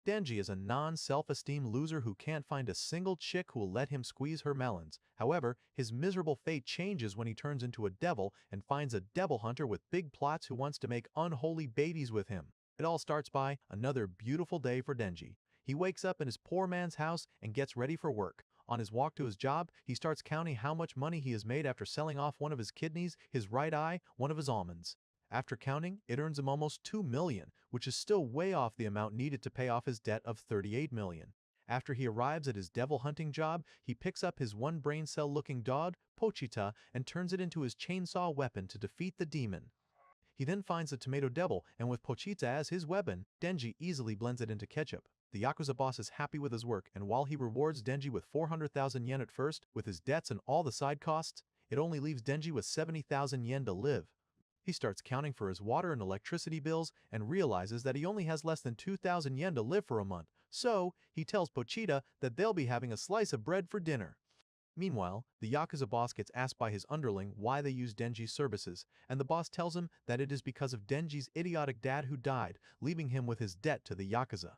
Denji is a non-self-esteem loser who can't find a single chick who will let him squeeze her melons. However, his miserable fate changes when he turns into a devil and finds a devil hunter with big plots who wants to make unholy baddies with him. It all starts by another beautiful day for Denji. He wakes up in his poor man's house and gets ready for work. On his walk to his job, he starts counting how much money he has made after selling off one of his kidneys, his right eye, one of his almonds. After counting, it earns him almost 2 million, which is still way off the amount needed to pay off his debt of 38 million. After he arrives at his devil hunting job, he picks up his one brain cell looking dog, Pochita, and turns it into his chainsaw weapon to defeat the demon. He then finds the tomato devil, and with Pochita as his weapon, Denji easily blends it into ketchup. The Yakuza boss is happy with his work, and while he rewards Denji with 400,000 yen at first, with his debts and all the side costs, it only leaves Denji with 70,000 yen to live. He starts counting for his water and electricity bills and realizes that he only has less than 2,000 yen to live for a month, so he tells Pochita that they'll be having a slice of bread for dinner. Meanwhile, the Yakuza boss gets asked by his underling why they use Denji's services, and the boss tells him that it is because of Denji's idiotic dad who died, leaving him with his debt to the Yakuza.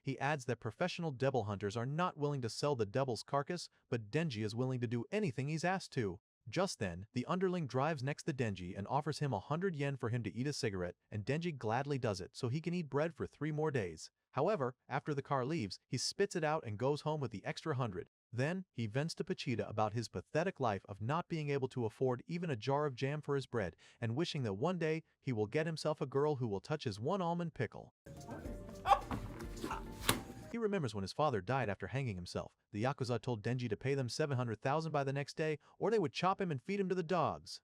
He adds that professional devil hunters are not willing to sell the devil's carcass, but Denji is willing to do anything he's asked to. Just then, the underling drives next to Denji and offers him 100 yen for him to eat a cigarette, and Denji gladly does it so he can eat bread for 3 more days. However, after the car leaves, he spits it out and goes home with the extra 100. Then, he vents to Pochita about his pathetic life of not being able to afford even a jar of jam for his bread, and wishing that one day he will get himself a girl who will touch his one almond pickle. He remembers when his father died after hanging himself. The Yakuza told Denji to pay them 700,000 by the next day, or they would chop him and feed him to the dogs.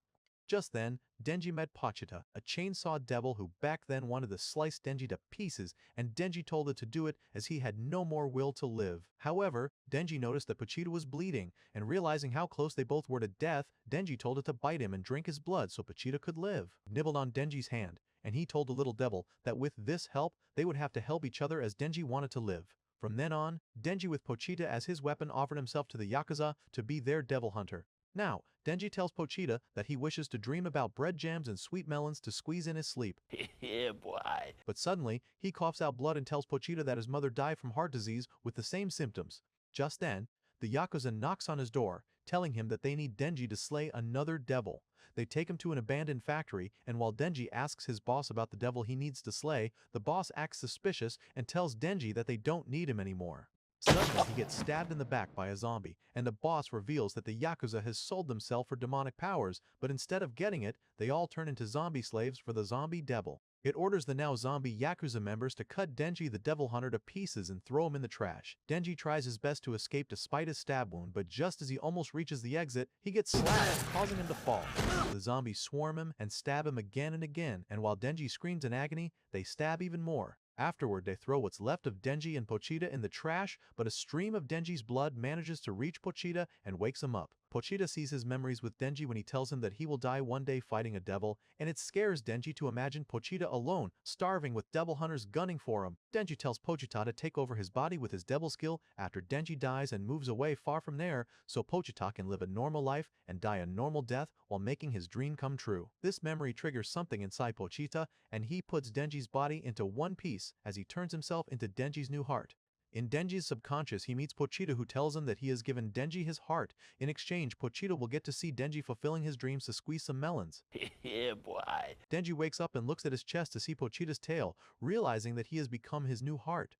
Just then, Denji met Pochita, a chainsaw devil who back then wanted to slice Denji to pieces, and Denji told it to do it as he had no more will to live. However, Denji noticed that Pochita was bleeding, and realizing how close they both were to death, Denji told it to bite him and drink his blood so Pochita could live. Nibbled on Denji's hand, and he told the little devil that with this help, they would have to help each other as Denji wanted to live. From then on, Denji with Pochita as his weapon offered himself to the Yakuza to be their devil hunter. Now, Denji tells Pochita that he wishes to dream about bread jams and sweet melons to squeeze in his sleep. Yeah, boy. But suddenly, he coughs out blood and tells Pochita that his mother died from heart disease with the same symptoms. Just then, the Yakuza knocks on his door, telling him that they need Denji to slay another devil. They take him to an abandoned factory, and while Denji asks his boss about the devil he needs to slay, the boss acts suspicious and tells Denji that they don't need him anymore. Suddenly, he gets stabbed in the back by a zombie, and the boss reveals that the Yakuza has sold themselves for demonic powers, but instead of getting it, they all turn into zombie slaves for the zombie devil. It orders the now zombie Yakuza members to cut Denji the devil hunter to pieces and throw him in the trash. Denji tries his best to escape despite his stab wound, but just as he almost reaches the exit, he gets slashed, causing him to fall. The zombies swarm him and stab him again and again, and while Denji screams in agony, they stab even more. Afterward, they throw what's left of Denji and Pochita in the trash, but a stream of Denji's blood manages to reach Pochita and wakes him up. Pochita sees his memories with Denji when he tells him that he will die one day fighting a devil, and it scares Denji to imagine Pochita alone, starving with devil hunters gunning for him. Denji tells Pochita to take over his body with his devil skill after Denji dies and moves away far from there, so Pochita can live a normal life and die a normal death while making his dream come true. This memory triggers something inside Pochita, and he puts Denji's body into one piece as he turns himself into Denji's new heart. In Denji's subconscious, he meets Pochita, who tells him that he has given Denji his heart. In exchange, Pochita will get to see Denji fulfilling his dreams to squeeze some melons. Yeah, boy. Denji wakes up and looks at his chest to see Pochita's tail, realizing that he has become his new heart.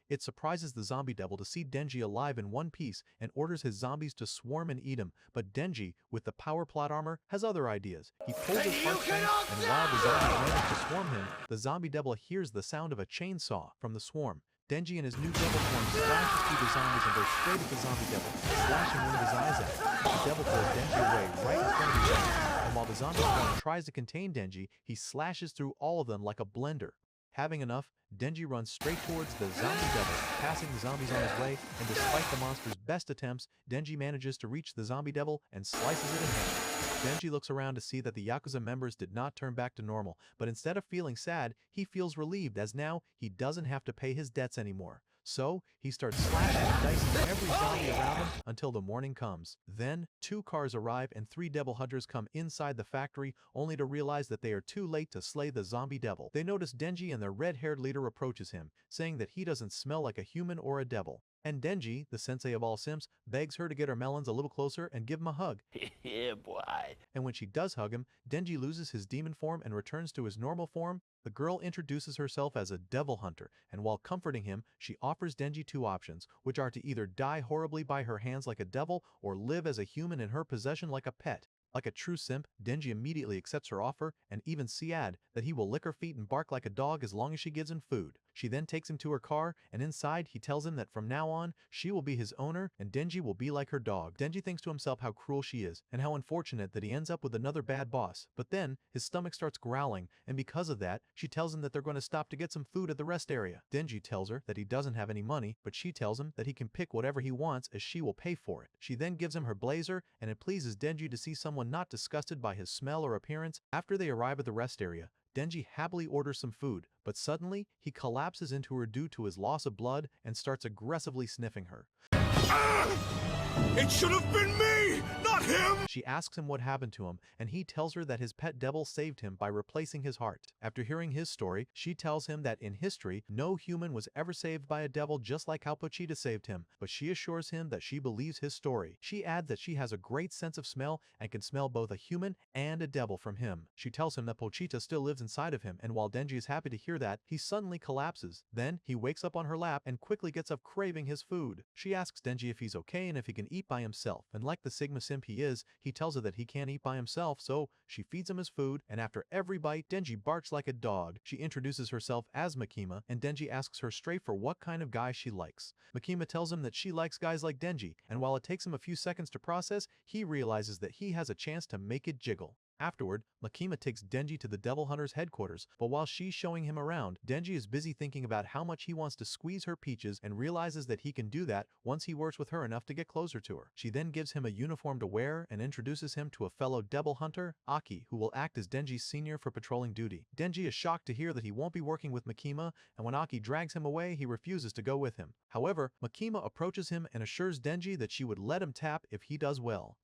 It surprises the zombie devil to see Denji alive in one piece and orders his zombies to swarm and eat him, but Denji, with the power plot armor, has other ideas. He pulls his heartstrings, and while the zombies manage to swarm him, the zombie devil hears the sound of a chainsaw from the swarm. Denji and his new devil form slashes through the zombies and goes straight at the zombie devil, slashing one of his eyes out. The devil pulls Denji away right in front of his eyes, and while the zombie form tries to contain Denji, he slashes through all of them like a blender. Having enough, Denji runs straight towards the zombie devil, passing the zombies on his way, and despite the monster's best attempts, Denji manages to reach the zombie devil and slices it in half. Denji looks around to see that the Yakuza members did not turn back to normal, but instead of feeling sad, he feels relieved as now he doesn't have to pay his debts anymore. So, he starts slashing and dicing every zombie around him until the morning comes. Then, 2 cars arrive and 3 devil hunters come inside the factory, only to realize that they are too late to slay the zombie devil. They notice Denji, and their red-haired leader approaches him, saying that he doesn't smell like a human or a devil. And Denji, the sensei of all simps, begs her to get her melons a little closer and give him a hug. Yeah, boy. And when she does hug him, Denji loses his demon form and returns to his normal form. The girl introduces herself as a devil hunter, and while comforting him, she offers Denji 2 options, which are to either die horribly by her hands like a devil or live as a human in her possession like a pet. Like a true simp, Denji immediately accepts her offer and even adds that he will lick her feet and bark like a dog as long as she gives him food. She then takes him to her car, and inside he tells him that from now on, she will be his owner and Denji will be like her dog. Denji thinks to himself how cruel she is and how unfortunate that he ends up with another bad boss. But then, his stomach starts growling, and because of that, she tells him that they're going to stop to get some food at the rest area. Denji tells her that he doesn't have any money, but she tells him that he can pick whatever he wants as she will pay for it. She then gives him her blazer, and it pleases Denji to see someone not disgusted by his smell or appearance. After they arrive at the rest area, Denji happily orders some food, but suddenly he collapses into her due to his loss of blood and starts aggressively sniffing her. It should have been me, not him! She asks him what happened to him, and he tells her that his pet devil saved him by replacing his heart. After hearing his story, she tells him that in history, no human was ever saved by a devil just like how Pochita saved him, but she assures him that she believes his story. She adds that she has a great sense of smell and can smell both a human and a devil from him. She tells him that Pochita still lives inside of him, and while Denji is happy to hear that, he suddenly collapses. Then, he wakes up on her lap and quickly gets up craving his food. She asks Denji if he's okay and if he can eat by himself, and like the Sigma simp he is, he tells her that he can't eat by himself, so she feeds him his food, and after every bite, Denji barks like a dog. She introduces herself as Makima, and Denji asks her straight for what kind of guy she likes. Makima tells him that she likes guys like Denji, and while it takes him a few seconds to process, he realizes that he has a chance to make it jiggle. Afterward, Makima takes Denji to the Devil Hunter's headquarters, but while she's showing him around, Denji is busy thinking about how much he wants to squeeze her peaches and realizes that he can do that once he works with her enough to get closer to her. She then gives him a uniform to wear and introduces him to a fellow Devil Hunter, Aki, who will act as Denji's senior for patrolling duty. Denji is shocked to hear that he won't be working with Makima, and when Aki drags him away, he refuses to go with him. However, Makima approaches him and assures Denji that she would let him tap if he does well.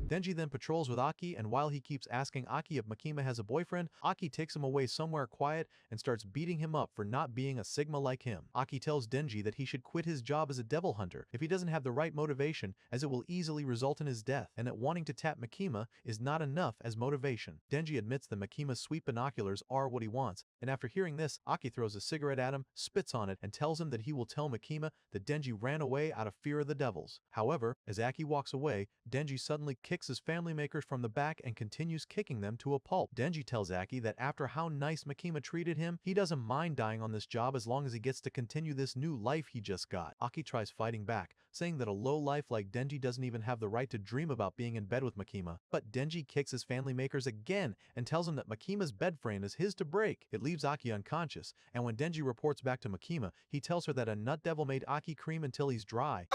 Denji then patrols with Aki, and while he keeps asking Aki if Makima has a boyfriend, Aki takes him away somewhere quiet and starts beating him up for not being a Sigma like him. Aki tells Denji that he should quit his job as a devil hunter if he doesn't have the right motivation, as it will easily result in his death, and that wanting to tap Makima is not enough as motivation. Denji admits that Makima's sweet binoculars are what he wants, and after hearing this, Aki throws a cigarette at him, spits on it, and tells him that he will tell Makima that Denji ran away out of fear of the devils. However, as Aki walks away, Denji suddenly kicks his family makers from the back and continues kicking them to a pulp. Denji tells Aki that after how nice Makima treated him, he doesn't mind dying on this job as long as he gets to continue this new life he just got. Aki tries fighting back, saying that a low life like Denji doesn't even have the right to dream about being in bed with Makima. But Denji kicks his family makers again and tells him that Makima's bed frame is his to break. It leaves Aki unconscious, and when Denji reports back to Makima, he tells her that a nut devil made Aki cream until he's dry.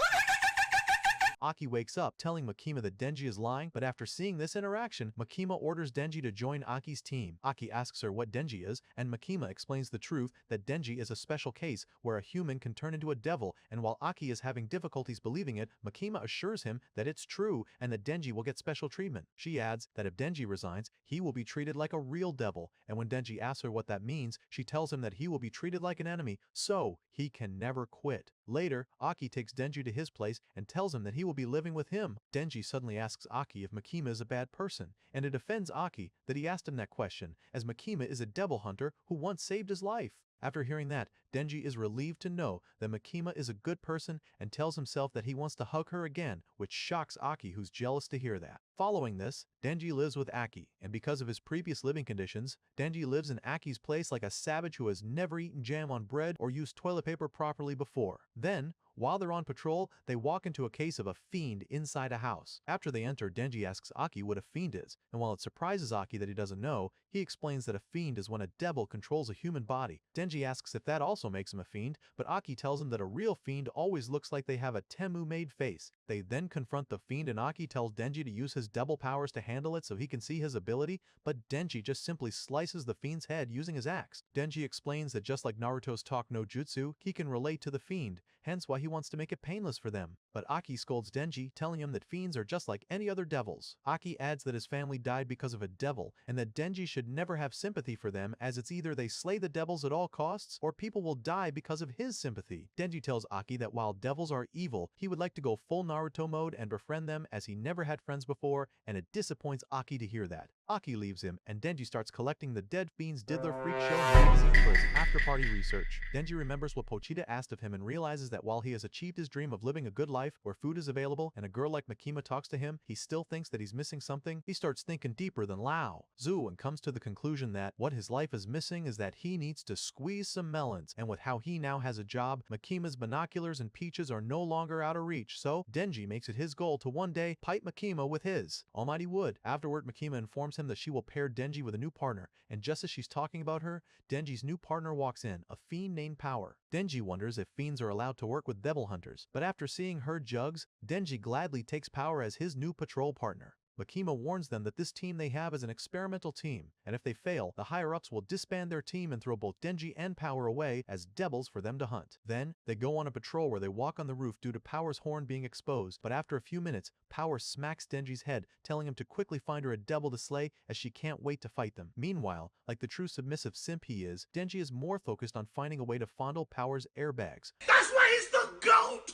Aki wakes up, telling Makima that Denji is lying, but after seeing this interaction, Makima orders Denji to join Aki's team. Aki asks her what Denji is, and Makima explains the truth that Denji is a special case where a human can turn into a devil, and while Aki is having difficulties believing it, Makima assures him that it's true and that Denji will get special treatment. She adds that if Denji resigns, he will be treated like a real devil, and when Denji asks her what that means, she tells him that he will be treated like an enemy, so he can never quit. Later, Aki takes Denji to his place and tells him that he will be living with him. Denji suddenly asks Aki if Makima is a bad person, and it offends Aki that he asked him that question, as Makima is a devil hunter who once saved his life. After hearing that, Denji is relieved to know that Makima is a good person and tells himself that he wants to hug her again, which shocks Aki, who's jealous to hear that. Following this, Denji lives with Aki, and because of his previous living conditions, Denji lives in Aki's place like a savage who has never eaten jam on bread or used toilet paper properly before. Then, while they're on patrol, they walk into a case of a fiend inside a house. After they enter, Denji asks Aki what a fiend is, and while it surprises Aki that he doesn't know, he explains that a fiend is when a devil controls a human body. Denji asks if that also also makes him a fiend, but Aki tells him that a real fiend always looks like they have a Temu-made face. They then confront the fiend and Aki tells Denji to use his double powers to handle it so he can see his ability, but Denji just simply slices the fiend's head using his axe. Denji explains that just like Naruto's talk no jutsu, he can relate to the fiend, hence why he wants to make it painless for them. But Aki scolds Denji, telling him that fiends are just like any other devils. Aki adds that his family died because of a devil, and that Denji should never have sympathy for them, as it's either they slay the devils at all costs, or people will die because of his sympathy. Denji tells Aki that while devils are evil, he would like to go full Naruto mode and befriend them as he never had friends before, and it disappoints Aki to hear that. Aki leaves him, and Denji starts collecting the Dead Fiend's Diddler Freak Show magazine for his after-party research. Denji remembers what Pochita asked of him and realizes that while he has achieved his dream of living a good life where food is available and a girl like Makima talks to him, he still thinks that he's missing something. He starts thinking deeper than Lao Zu and comes to the conclusion that what his life is missing is that he needs to squeeze some melons, and with how he now has a job, Makima's binoculars and peaches are no longer out of reach, so Denji makes it his goal to one day pipe Makima with his almighty wood. Afterward, Makima informs him that she will pair Denji with a new partner, and just as she's talking about her, Denji's new partner walks in, a fiend named Power. Denji wonders if fiends are allowed to work with devil hunters, but after seeing her jugs, Denji gladly takes Power as his new patrol partner. Makima warns them that this team they have is an experimental team, and if they fail, the higher-ups will disband their team and throw both Denji and Power away as devils for them to hunt. Then, they go on a patrol where they walk on the roof due to Power's horn being exposed, but after a few minutes, Power smacks Denji's head, telling him to quickly find her a devil to slay as she can't wait to fight them. Meanwhile, like the true submissive simp he is, Denji is more focused on finding a way to fondle Power's airbags. That's why he's the GOAT!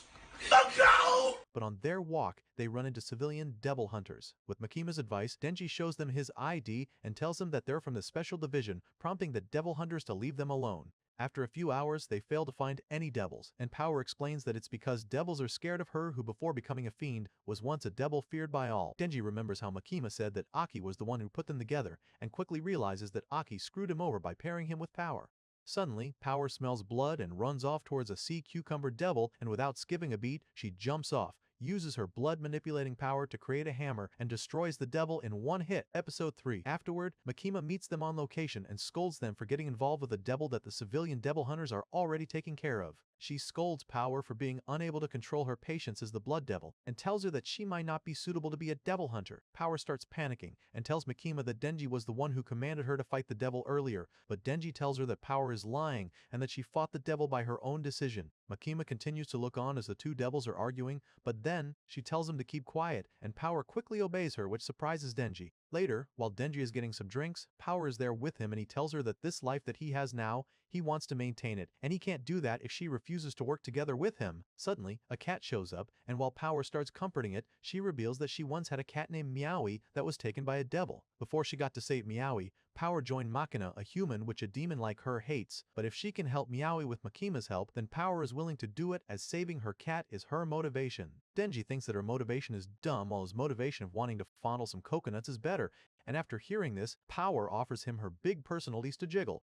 The GOAT! But on their walk, they run into civilian devil hunters. With Makima's advice, Denji shows them his ID and tells them that they're from the special division, prompting the devil hunters to leave them alone. After a few hours, they fail to find any devils, and Power explains that it's because devils are scared of her who before becoming a fiend was once a devil feared by all. Denji remembers how Makima said that Aki was the one who put them together, and quickly realizes that Aki screwed him over by pairing him with Power. Suddenly, Power smells blood and runs off towards a sea cucumber devil, and without skipping a beat, she jumps off, uses her blood-manipulating power to create a hammer, and destroys the devil in one hit. Episode 3. Afterward, Makima meets them on location and scolds them for getting involved with a devil that the civilian devil hunters are already taking care of. She scolds Power for being unable to control her patience as the blood devil, and tells her that she might not be suitable to be a devil hunter. Power starts panicking, and tells Makima that Denji was the one who commanded her to fight the devil earlier, but Denji tells her that Power is lying, and that she fought the devil by her own decision. Makima continues to look on as the two devils are arguing, but then, she tells him to keep quiet, and Power quickly obeys her, which surprises Denji. Later, while Denji is getting some drinks, Power is there with him and he tells her that this life that he has now, he wants to maintain it, and he can't do that if she refuses to work together with him. Suddenly, a cat shows up, and while Power starts comforting it, she reveals that she once had a cat named Yaoi that was taken by a devil. Before she got to save Yaoi, Power joined Makina, a human which a demon like her hates, but if she can help Yaoi with Makima's help, then Power is willing to do it as saving her cat is her motivation. Denji thinks that her motivation is dumb while his motivation of wanting to fondle some coconuts is better, and after hearing this, Power offers him her big personalities to jiggle.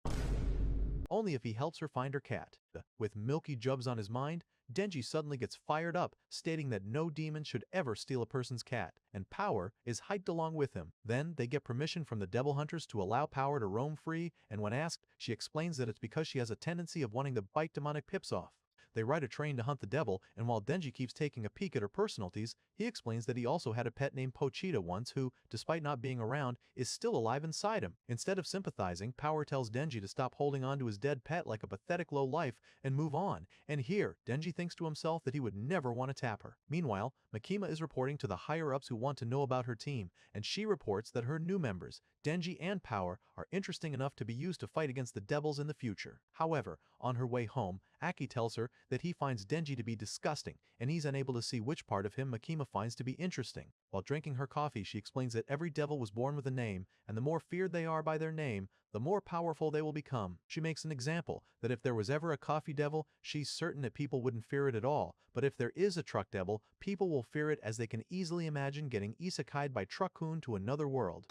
Only if he helps her find her cat. With Milky Jubs on his mind, Denji suddenly gets fired up, stating that no demon should ever steal a person's cat, and Power is hyped along with him. Then they get permission from the devil hunters to allow Power to roam free, and when asked, she explains that it's because she has a tendency of wanting to bite demonic pips off. They ride a train to hunt the devil, and while Denji keeps taking a peek at her personalities, he explains that he also had a pet named Pochita once who, despite not being around, is still alive inside him. Instead of sympathizing, Power tells Denji to stop holding on to his dead pet like a pathetic low life and move on, and here, Denji thinks to himself that he would never want to tap her. Meanwhile, Makima is reporting to the higher-ups who want to know about her team, and she reports that her new members, Denji and Power, are interesting enough to be used to fight against the devils in the future. However, on her way home, Aki tells her that he finds Denji to be disgusting, and he's unable to see which part of him Makima finds to be interesting. While drinking her coffee, she explains that every devil was born with a name, and the more feared they are by their name, the more powerful they will become. She makes an example that if there was ever a coffee devil, she's certain that people wouldn't fear it at all, but if there is a truck devil, people will fear it as they can easily imagine getting isekai'd by Truck-kun to another world.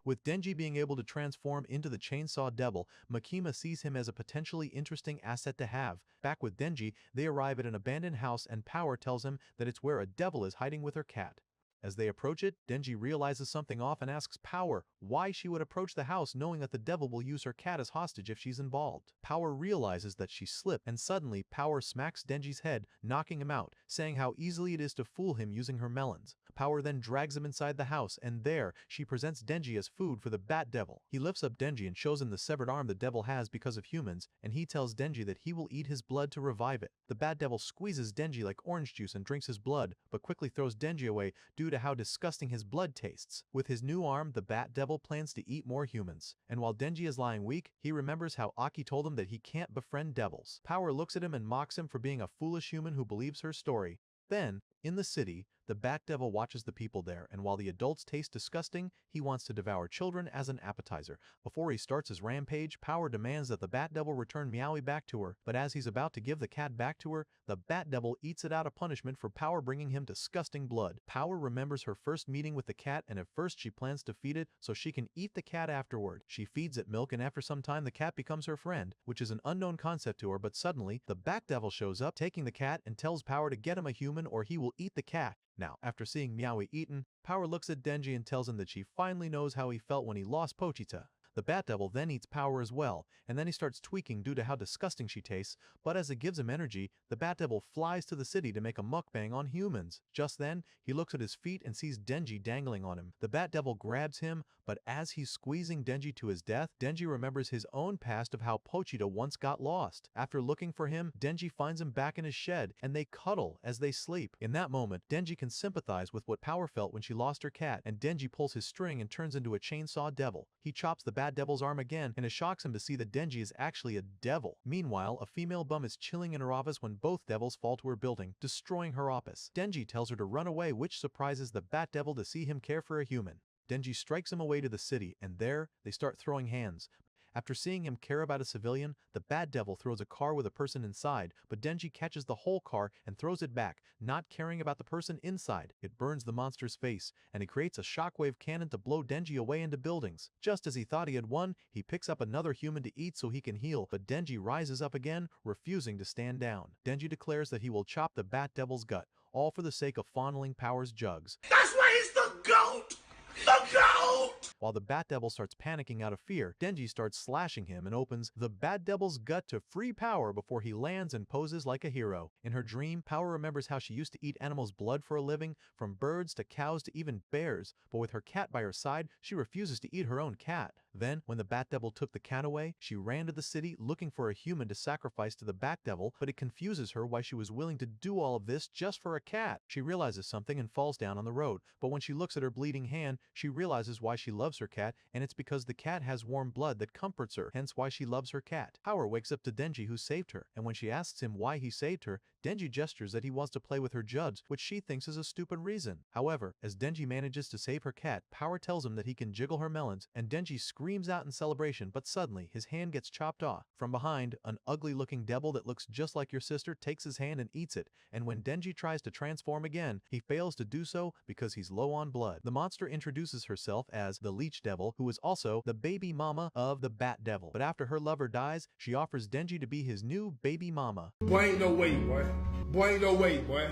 With Denji being able to transform into the Chainsaw Devil, Makima sees him as a potentially interesting asset to have. Back with Denji, they arrive at an abandoned house and Power tells him that it's where a devil is hiding with her cat. As they approach it, Denji realizes something off and asks Power why she would approach the house knowing that the devil will use her cat as hostage if she's involved. Power realizes that she slipped, and suddenly Power smacks Denji's head, knocking him out, saying how easily it is to fool him using her melons. Power then drags him inside the house, and there, she presents Denji as food for the Bat Devil. He lifts up Denji and shows him the severed arm the devil has because of humans, and he tells Denji that he will eat his blood to revive it. The Bat Devil squeezes Denji like orange juice and drinks his blood, but quickly throws Denji away due to how disgusting his blood tastes. With his new arm, the Bat Devil plans to eat more humans, and while Denji is lying weak, he remembers how Aki told him that he can't befriend devils. Power looks at him and mocks him for being a foolish human who believes her story. Then, in the city, the Bat Devil watches the people there, and while the adults taste disgusting, he wants to devour children as an appetizer. Before he starts his rampage, Power demands that the Bat Devil return Yaoi back to her, but as he's about to give the cat back to her, the Bat Devil eats it out of punishment for Power bringing him disgusting blood. Power remembers her first meeting with the cat, and at first she plans to feed it so she can eat the cat afterward. She feeds it milk, and after some time the cat becomes her friend, which is an unknown concept to her, but suddenly, the Bat Devil shows up, taking the cat, and tells Power to get him a human or he will eat the cat. Now, after seeing Yaoi eaten, Power looks at Denji and tells him that she finally knows how he felt when he lost Pochita. The Bat Devil then eats Power as well, and then he starts tweaking due to how disgusting she tastes, but as it gives him energy, the Bat Devil flies to the city to make a mukbang on humans. Just then, he looks at his feet and sees Denji dangling on him. The Bat Devil grabs him, but as he's squeezing Denji to his death, Denji remembers his own past of how Pochita once got lost. After looking for him, Denji finds him back in his shed, and they cuddle as they sleep. In that moment, Denji can sympathize with what Power felt when she lost her cat, and Denji pulls his string and turns into a chainsaw devil. He chops the Bat Devil's arm again, and it shocks him to see that Denji is actually a devil. Meanwhile, a female bum is chilling in her office when both devils fall to her building, destroying her office. Denji tells her to run away, which surprises the Bat Devil to see him care for a human. Denji strikes him away to the city, and there, they start throwing hands. After seeing him care about a civilian, the Bat Devil throws a car with a person inside, but Denji catches the whole car and throws it back, not caring about the person inside. It burns the monster's face, and he creates a shockwave cannon to blow Denji away into buildings. Just as he thought he had won, he picks up another human to eat so he can heal, but Denji rises up again, refusing to stand down. Denji declares that he will chop the Bat Devil's gut, all for the sake of fondling Power's jugs. That's why he's the GOAT! The GOAT! While the Bat Devil starts panicking out of fear, Denji starts slashing him and opens the Bat Devil's gut to free Power before he lands and poses like a hero. In her dream, Power remembers how she used to eat animals' blood for a living, from birds to cows to even bears, but with her cat by her side, she refuses to eat her own cat. Then, when the Bat Devil took the cat away, she ran to the city looking for a human to sacrifice to the Bat Devil, but it confuses her why she was willing to do all of this just for a cat. She realizes something and falls down on the road, but when she looks at her bleeding hand, she realizes why she loves her cat, and it's because the cat has warm blood that comforts her, hence why she loves her cat. Power wakes up to Denji who saved her, and when she asks him why he saved her, Denji gestures that he wants to play with her jugs, which she thinks is a stupid reason. However, as Denji manages to save her cat, Power tells him that he can jiggle her melons, and Denji screams out in celebration, but suddenly his hand gets chopped off. From behind, an ugly-looking devil that looks just like your sister takes his hand and eats it, and when Denji tries to transform again, he fails to do so because he's low on blood. The monster introduces herself as the Leech Devil, who is also the baby mama of the Bat Devil. But after her lover dies, she offers Denji to be his new baby mama. Boy, ain't no way, boy. Boy, ain't no way, boy.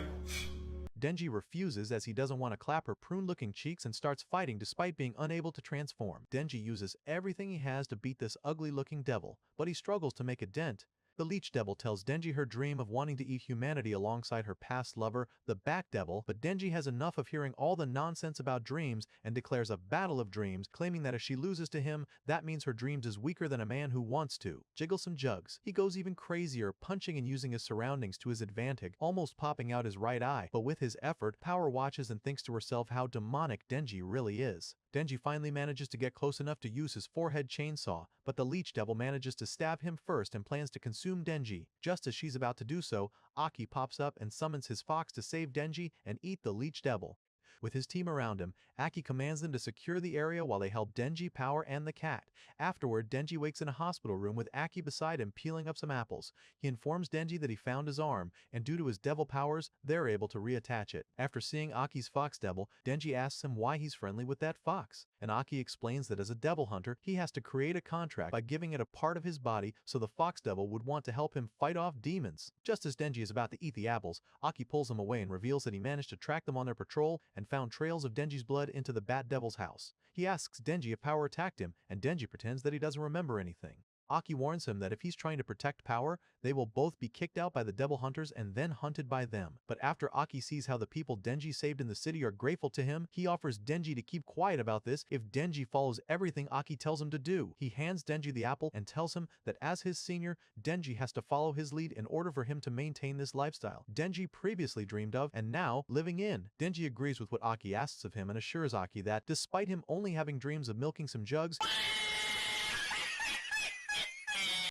Denji refuses as he doesn't want to clap her prune-looking cheeks and starts fighting despite being unable to transform. Denji uses everything he has to beat this ugly-looking devil, but he struggles to make a dent. The Leech Devil tells Denji her dream of wanting to eat humanity alongside her past lover, the Bat Devil, but Denji has enough of hearing all the nonsense about dreams and declares a battle of dreams, claiming that if she loses to him, that means her dreams is weaker than a man who wants to jiggle some jugs. He goes even crazier, punching and using his surroundings to his advantage, almost popping out his right eye, but with his effort, Power watches and thinks to herself how demonic Denji really is. Denji finally manages to get close enough to use his forehead chainsaw, but the Leech Devil manages to stab him first and plans to consume Denji. Just as she's about to do so, Aki pops up and summons his fox to save Denji and eat the Leech Devil. With his team around him, Aki commands them to secure the area while they help Denji, Power, and the cat. Afterward, Denji wakes in a hospital room with Aki beside him peeling up some apples. He informs Denji that he found his arm, and due to his devil powers, they're able to reattach it. After seeing Aki's fox devil, Denji asks him why he's friendly with that fox. and Aki explains that as a devil hunter, he has to create a contract by giving it a part of his body so the fox devil would want to help him fight off demons. Just as Denji is about to eat the apples, Aki pulls him away and reveals that he managed to track them on their patrol and found trails of Denji's blood into the Bat Devil's house. He asks Denji if Power attacked him, and Denji pretends that he doesn't remember anything. Aki warns him that if he's trying to protect Power, they will both be kicked out by the devil hunters and then hunted by them. But after Aki sees how the people Denji saved in the city are grateful to him, he offers Denji to keep quiet about this if Denji follows everything Aki tells him to do. He hands Denji the apple and tells him that as his senior, Denji has to follow his lead in order for him to maintain this lifestyle Denji previously dreamed of and now living in. Denji agrees with what Aki asks of him and assures Aki that, despite him only having dreams of milking some jugs,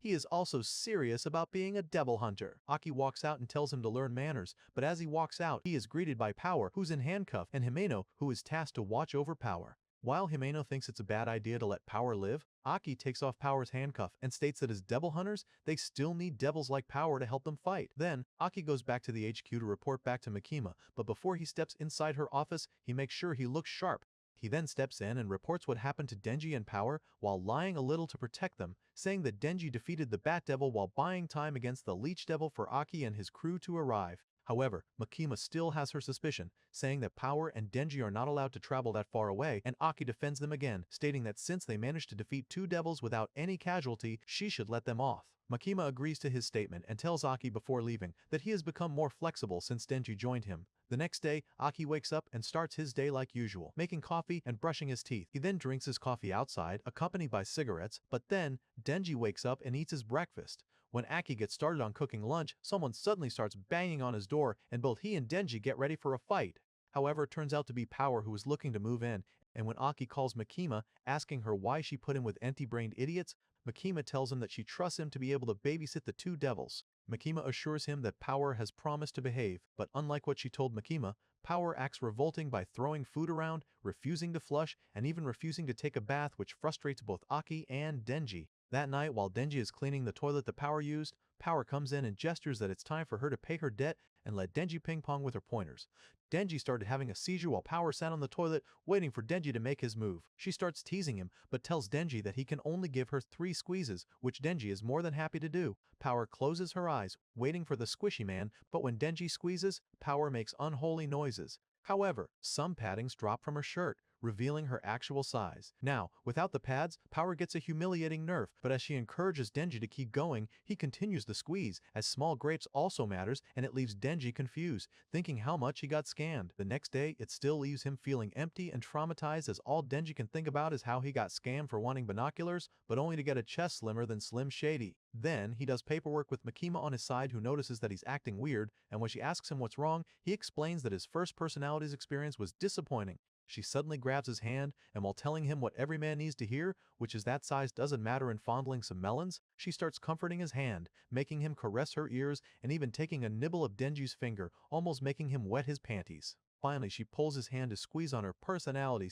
he is also serious about being a devil hunter. Aki walks out and tells him to learn manners, but as he walks out, he is greeted by Power, who's in handcuffs, and Himeno, who is tasked to watch over Power. While Himeno thinks it's a bad idea to let Power live, Aki takes off Power's handcuff and states that as devil hunters, they still need devils like Power to help them fight. Then, Aki goes back to the HQ to report back to Makima, but before he steps inside her office, he makes sure he looks sharp. He then steps in and reports what happened to Denji and Power while lying a little to protect them, saying that Denji defeated the Bat Devil while buying time against the Leech Devil for Aki and his crew to arrive. However, Makima still has her suspicion, saying that Power and Denji are not allowed to travel that far away, and Aki defends them again, stating that since they managed to defeat two devils without any casualty, she should let them off. Makima agrees to his statement and tells Aki before leaving that he has become more flexible since Denji joined him. The next day, Aki wakes up and starts his day like usual, making coffee and brushing his teeth. He then drinks his coffee outside, accompanied by cigarettes, but then Denji wakes up and eats his breakfast. When Aki gets started on cooking lunch, someone suddenly starts banging on his door, and both he and Denji get ready for a fight. However, it turns out to be Power who is looking to move in, and when Aki calls Makima, asking her why she put him with empty-brained idiots, Makima tells him that she trusts him to be able to babysit the two devils. Makima assures him that Power has promised to behave, but unlike what she told Makima, Power acts revolting by throwing food around, refusing to flush, and even refusing to take a bath, which frustrates both Aki and Denji. That night, while Denji is cleaning the toilet that Power used, Power comes in and gestures that it's time for her to pay her debt and let Denji ping-pong with her pointers. Denji started having a seizure while Power sat on the toilet, waiting for Denji to make his move. She starts teasing him, but tells Denji that he can only give her 3 squeezes, which Denji is more than happy to do. Power closes her eyes, waiting for the squishy man, but when Denji squeezes, Power makes unholy noises. However, some paddings drop from her shirt, revealing her actual size. Now, without the pads, Power gets a humiliating nerf, but as she encourages Denji to keep going, he continues the squeeze, as small grapes also matters, and it leaves Denji confused, thinking how much he got scammed. The next day, it still leaves him feeling empty and traumatized, as all Denji can think about is how he got scammed for wanting binoculars, but only to get a chest slimmer than Slim Shady. Then, he does paperwork with Makima on his side, who notices that he's acting weird, and when she asks him what's wrong, he explains that his first personalities experience was disappointing. She suddenly grabs his hand, and while telling him what every man needs to hear, which is that size doesn't matter, and fondling some melons, she starts comforting his hand, making him caress her ears, and even taking a nibble of Denji's finger, almost making him wet his panties. Finally, she pulls his hand to squeeze on her personality,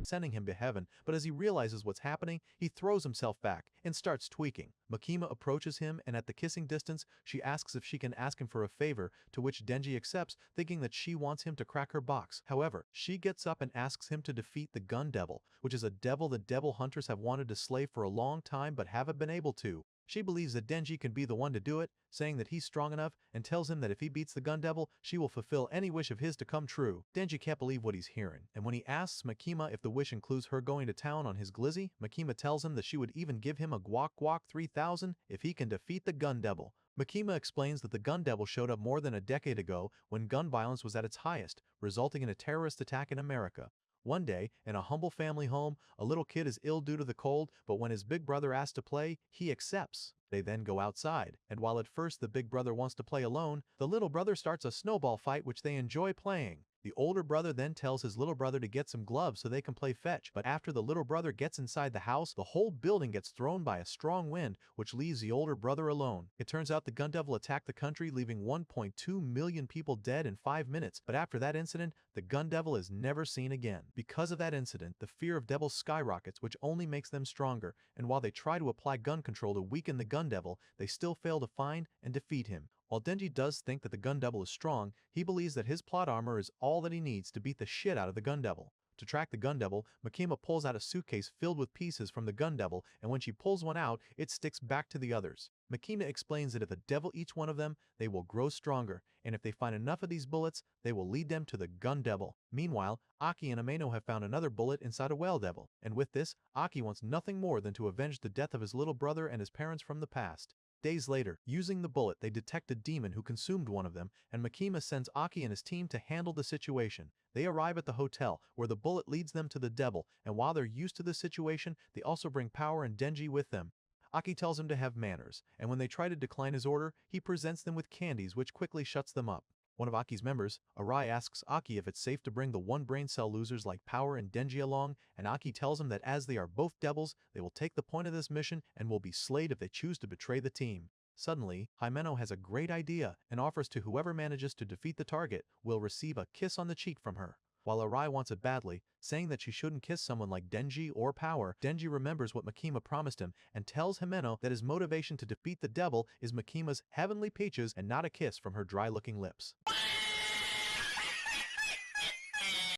sending him to heaven, but as he realizes what's happening, he throws himself back and starts tweaking. Makima approaches him, and at the kissing distance, she asks if she can ask him for a favor, to which Denji accepts, thinking that she wants him to crack her box. However, she gets up and asks him to defeat the Gun Devil, which is a devil the devil hunters have wanted to slay for a long time but haven't been able to. She believes that Denji can be the one to do it, saying that he's strong enough, and tells him that if he beats the Gun Devil, she will fulfill any wish of his to come true. Denji can't believe what he's hearing, and when he asks Makima if the wish includes her going to town on his glizzy, Makima tells him that she would even give him a Guac Guac 3000 if he can defeat the Gun Devil. Makima explains that the Gun Devil showed up more than a decade ago when gun violence was at its highest, resulting in a terrorist attack in America. One day, in a humble family home, a little kid is ill due to the cold, but when his big brother asks to play, he accepts. They then go outside, and while at first the big brother wants to play alone, the little brother starts a snowball fight which they enjoy playing. The older brother then tells his little brother to get some gloves so they can play fetch, but after the little brother gets inside the house, the whole building gets thrown by a strong wind, which leaves the older brother alone. It turns out the Gun Devil attacked the country, leaving 1.2 million people dead in 5 minutes, but after that incident, the Gun Devil is never seen again. Because of that incident, the fear of devils skyrockets, which only makes them stronger, and while they try to apply gun control to weaken the Gun Devil, they still fail to find and defeat him. While Denji does think that the Gun Devil is strong, he believes that his plot armor is all that he needs to beat the shit out of the Gun Devil. To track the gun devil, Makima pulls out a suitcase filled with pieces from the gun devil, and when she pulls one out, it sticks back to the others. Makima explains that if the devil eats one of them, they will grow stronger, and if they find enough of these bullets, they will lead them to the gun devil. Meanwhile, Aki and Ameno have found another bullet inside a whale devil, and with this, Aki wants nothing more than to avenge the death of his little brother and his parents from the past. Days later, using the bullet, they detect a demon who consumed one of them, and Makima sends Aki and his team to handle the situation. They arrive at the hotel, where the bullet leads them to the devil, and while they're used to the situation, they also bring Power and Denji with them. Aki tells him to have manners, and when they try to decline his order, he presents them with candies which quickly shuts them up. One of Aki's members, Arai, asks Aki if it's safe to bring the one brain cell losers like Power and Denji along, and Aki tells him that as they are both devils, they will take the point of this mission and will be slayed if they choose to betray the team. Suddenly, Himeno has a great idea and offers to whoever manages to defeat the target will receive a kiss on the cheek from her. While Arai wants it badly, saying that she shouldn't kiss someone like Denji or Power, Denji remembers what Makima promised him and tells Himeno that his motivation to defeat the devil is Makima's heavenly peaches and not a kiss from her dry-looking lips.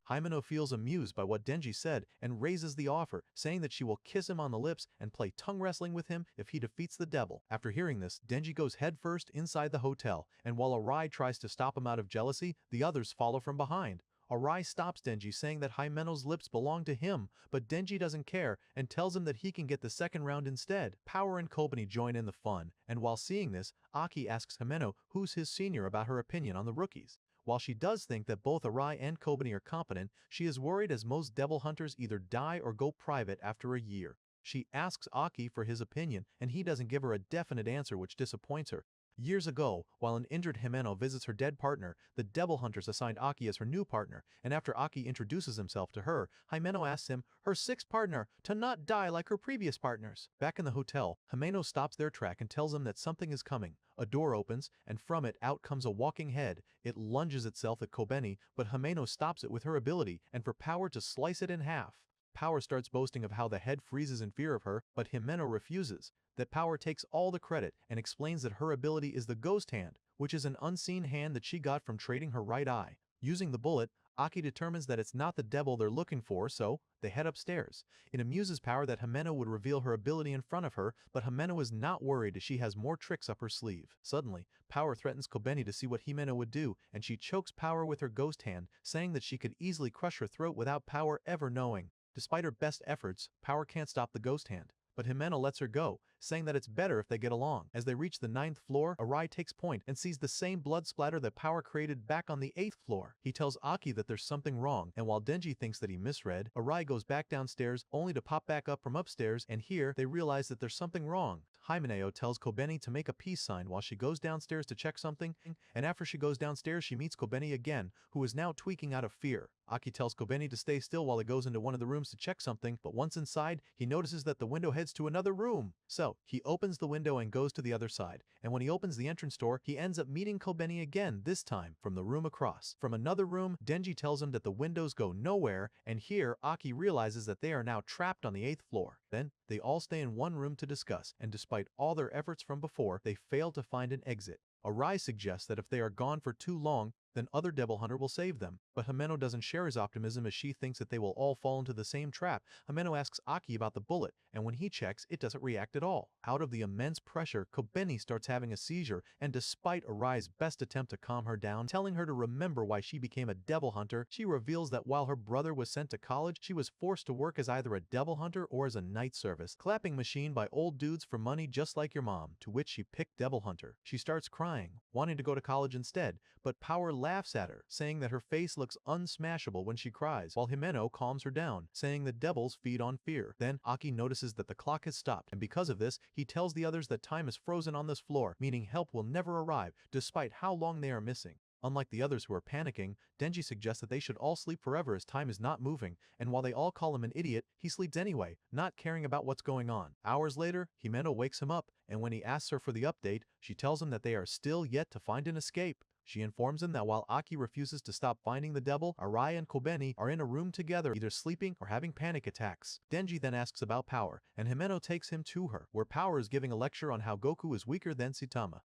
Himeno feels amused by what Denji said and raises the offer, saying that she will kiss him on the lips and play tongue wrestling with him if he defeats the devil. After hearing this, Denji goes headfirst inside the hotel, and while Arai tries to stop him out of jealousy, the others follow from behind. Arai stops Denji, saying that Himeno's lips belong to him, but Denji doesn't care and tells him that he can get the second round instead. Power and Kobani join in the fun, and while seeing this, Aki asks Himeno who's his senior about her opinion on the rookies. While she does think that both Arai and Kobani are competent, she is worried as most devil hunters either die or go private after a year. She asks Aki for his opinion, and he doesn't give her a definite answer, which disappoints her. Years ago, while an injured Himeno visits her dead partner, the devil hunters assigned Aki as her new partner, and after Aki introduces himself to her, Himeno asks him, her sixth partner, to not die like her previous partners. Back in the hotel, Himeno stops their track and tells them that something is coming. A door opens, and from it out comes a walking head. It lunges itself at Kobeni, but Himeno stops it with her ability, and for Power to slice it in half. Power starts boasting of how the head freezes in fear of her, but Himeno refuses. That Power takes all the credit and explains that her ability is the ghost hand, which is an unseen hand that she got from trading her right eye. Using the bullet, Aki determines that it's not the devil they're looking for, so they head upstairs. It amuses Power that Himeno would reveal her ability in front of her, but Himeno is not worried as she has more tricks up her sleeve. Suddenly, Power threatens Kobeni to see what Himeno would do, and she chokes Power with her ghost hand, saying that she could easily crush her throat without Power ever knowing. Despite her best efforts, Power can't stop the ghost hand, but Himeno lets her go, saying that it's better if they get along. As they reach the 9th floor, Arai takes point and sees the same blood splatter that Power created back on the 8th floor. He tells Aki that there's something wrong, and while Denji thinks that he misread, Arai goes back downstairs only to pop back up from upstairs, and here they realize that there's something wrong. Himeno tells Kobeni to make a peace sign while she goes downstairs to check something, and after she goes downstairs she meets Kobeni again, who is now tweaking out of fear. Aki tells Kobeni to stay still while he goes into one of the rooms to check something, but once inside, he notices that the window heads to another room. So, he opens the window and goes to the other side, and when he opens the entrance door, he ends up meeting Kobeni again, this time from the room across. From another room, Denji tells him that the windows go nowhere, and here, Aki realizes that they are now trapped on the 8th floor. Then, they all stay in one room to discuss, and despite all their efforts from before, they fail to find an exit. Arai suggests that if they are gone for too long, then other devil hunter will save them, but Himeno doesn't share his optimism as she thinks that they will all fall into the same trap. Himeno asks Aki about the bullet, and when he checks, it doesn't react at all. Out of the immense pressure, Kobeni starts having a seizure, and despite Arai's best attempt to calm her down, telling her to remember why she became a devil hunter, she reveals that while her brother was sent to college, she was forced to work as either a devil hunter or as a night service clapping machine by old dudes for money just like your mom, to which she picked devil hunter. She starts crying, wanting to go to college instead, but Power laughs at her, saying that her face looks unsmashable when she cries, while Himeno calms her down, saying that devils feed on fear. Then Aki notices that the clock has stopped, and because of this, he tells the others that time is frozen on this floor, meaning help will never arrive, despite how long they are missing. Unlike the others who are panicking, Denji suggests that they should all sleep forever as time is not moving, and while they all call him an idiot, he sleeps anyway, not caring about what's going on. Hours later, Himeno wakes him up, and when he asks her for the update, she tells him that they are still yet to find an escape. She informs him that while Aki refuses to stop finding the devil, Arai and Kobeni are in a room together, either sleeping or having panic attacks. Denji then asks about Power, and Himeno takes him to her, where Power is giving a lecture on how Goku is weaker than Saitama.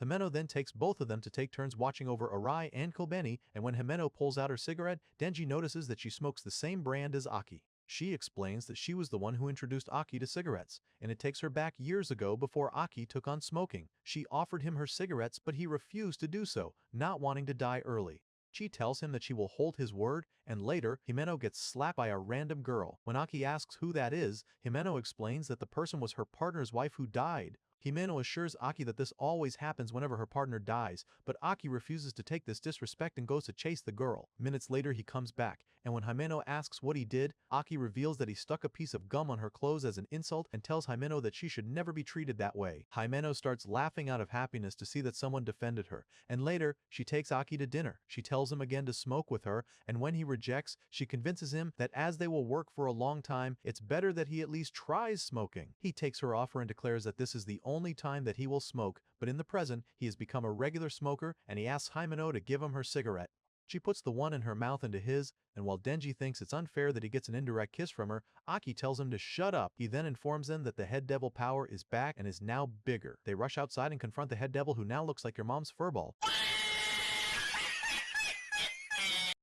Himeno then takes both of them to take turns watching over Arai and Kobeni, and when Himeno pulls out her cigarette, Denji notices that she smokes the same brand as Aki. She explains that she was the one who introduced Aki to cigarettes, and it takes her back years ago before Aki took on smoking. She offered him her cigarettes, but he refused to do so, not wanting to die early. She tells him that she will hold his word, and later, Himeno gets slapped by a random girl. When Aki asks who that is, Himeno explains that the person was her partner's wife who died. Himeno assures Aki that this always happens whenever her partner dies, but Aki refuses to take this disrespect and goes to chase the girl. Minutes later he comes back, and when Himeno asks what he did, Aki reveals that he stuck a piece of gum on her clothes as an insult and tells Himeno that she should never be treated that way. Himeno starts laughing out of happiness to see that someone defended her, and later she takes Aki to dinner. She tells him again to smoke with her, and when he rejects, she convinces him that as they will work for a long time, it's better that he at least tries smoking. He takes her offer and declares that this is the only time that he will smoke, but in the present, he has become a regular smoker, and he asks Himeno to give him her cigarette. She puts the one in her mouth into his, and while Denji thinks it's unfair that he gets an indirect kiss from her, Aki tells him to shut up. He then informs them that the head devil power is back and is now bigger. They rush outside and confront the head devil, who now looks like your mom's furball.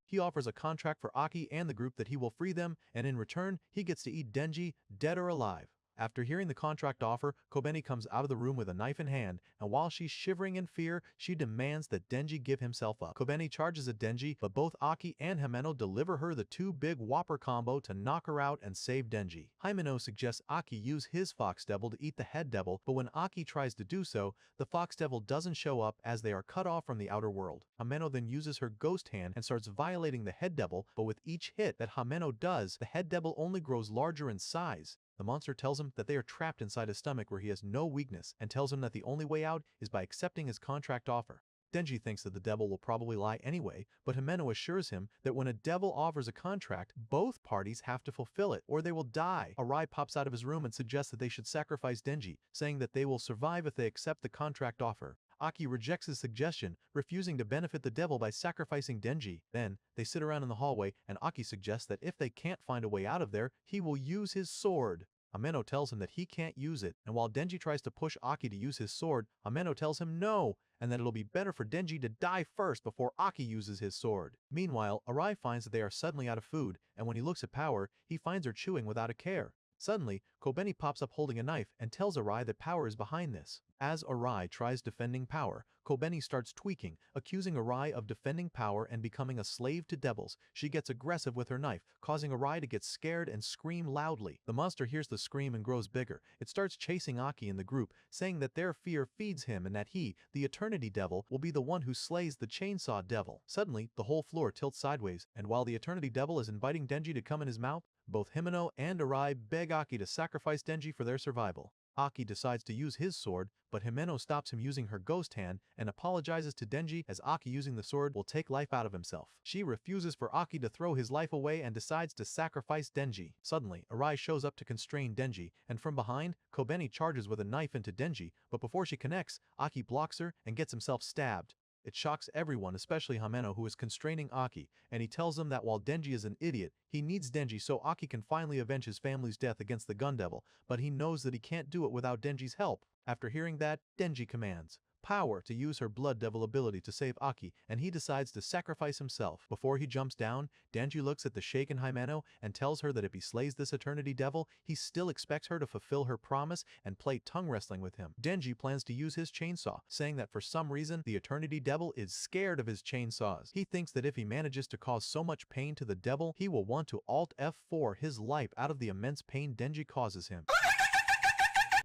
He offers a contract for Aki and the group that he will free them, and in return, he gets to eat Denji, dead or alive. After hearing the contract offer, Kobeni comes out of the room with a knife in hand, and while she's shivering in fear, she demands that Denji give himself up. Kobeni charges at Denji, but both Aki and Himeno deliver her the two big whopper combo to knock her out and save Denji. Himeno suggests Aki use his fox devil to eat the head devil, but when Aki tries to do so, the fox devil doesn't show up as they are cut off from the outer world. Himeno then uses her ghost hand and starts violating the head devil, but with each hit that Himeno does, the head devil only grows larger in size. The monster tells him that they are trapped inside his stomach where he has no weakness, and tells him that the only way out is by accepting his contract offer. Denji thinks that the devil will probably lie anyway, but Himeno assures him that when a devil offers a contract, both parties have to fulfill it, or they will die. Arai pops out of his room and suggests that they should sacrifice Denji, saying that they will survive if they accept the contract offer. Aki rejects his suggestion, refusing to benefit the devil by sacrificing Denji. Then, they sit around in the hallway, and Aki suggests that if they can't find a way out of there, he will use his sword. Himeno tells him that he can't use it, and while Denji tries to push Aki to use his sword, Himeno tells him no, and that it'll be better for Denji to die first before Aki uses his sword. Meanwhile, Arai finds that they are suddenly out of food, and when he looks at Power, he finds her chewing without a care. Suddenly, Kobeni pops up holding a knife and tells Arai that Power is behind this. As Arai tries defending Power, Kobeni starts tweaking, accusing Arai of defending Power and becoming a slave to devils. She gets aggressive with her knife, causing Arai to get scared and scream loudly. The monster hears the scream and grows bigger. It starts chasing Aki and the group, saying that their fear feeds him and that he, the Eternity Devil, will be the one who slays the Chainsaw Devil. Suddenly, the whole floor tilts sideways, and while the Eternity Devil is inviting Denji to come in his mouth, both Himeno and Arai beg Aki to sacrifice Denji for their survival. Aki decides to use his sword, but Himeno stops him using her ghost hand and apologizes to Denji as Aki using the sword will take life out of himself. She refuses for Aki to throw his life away and decides to sacrifice Denji. Suddenly, Arai shows up to constrain Denji, and from behind, Kobeni charges with a knife into Denji, but before she connects, Aki blocks her and gets himself stabbed. It shocks everyone, especially Himeno, who is constraining Aki, and he tells him that while Denji is an idiot, he needs Denji so Aki can finally avenge his family's death against the Gun Devil, but he knows that he can't do it without Denji's help. After hearing that, Denji commands Power to use her Blood Devil ability to save Aki, and he decides to sacrifice himself. Before he jumps down, Denji looks at the shaken Himeno and tells her that if he slays this Eternity Devil, he still expects her to fulfill her promise and play tongue wrestling with him. Denji plans to use his chainsaw, saying that for some reason, the Eternity Devil is scared of his chainsaws. He thinks that if he manages to cause so much pain to the devil, he will want to Alt F4 his life out of the immense pain Denji causes him.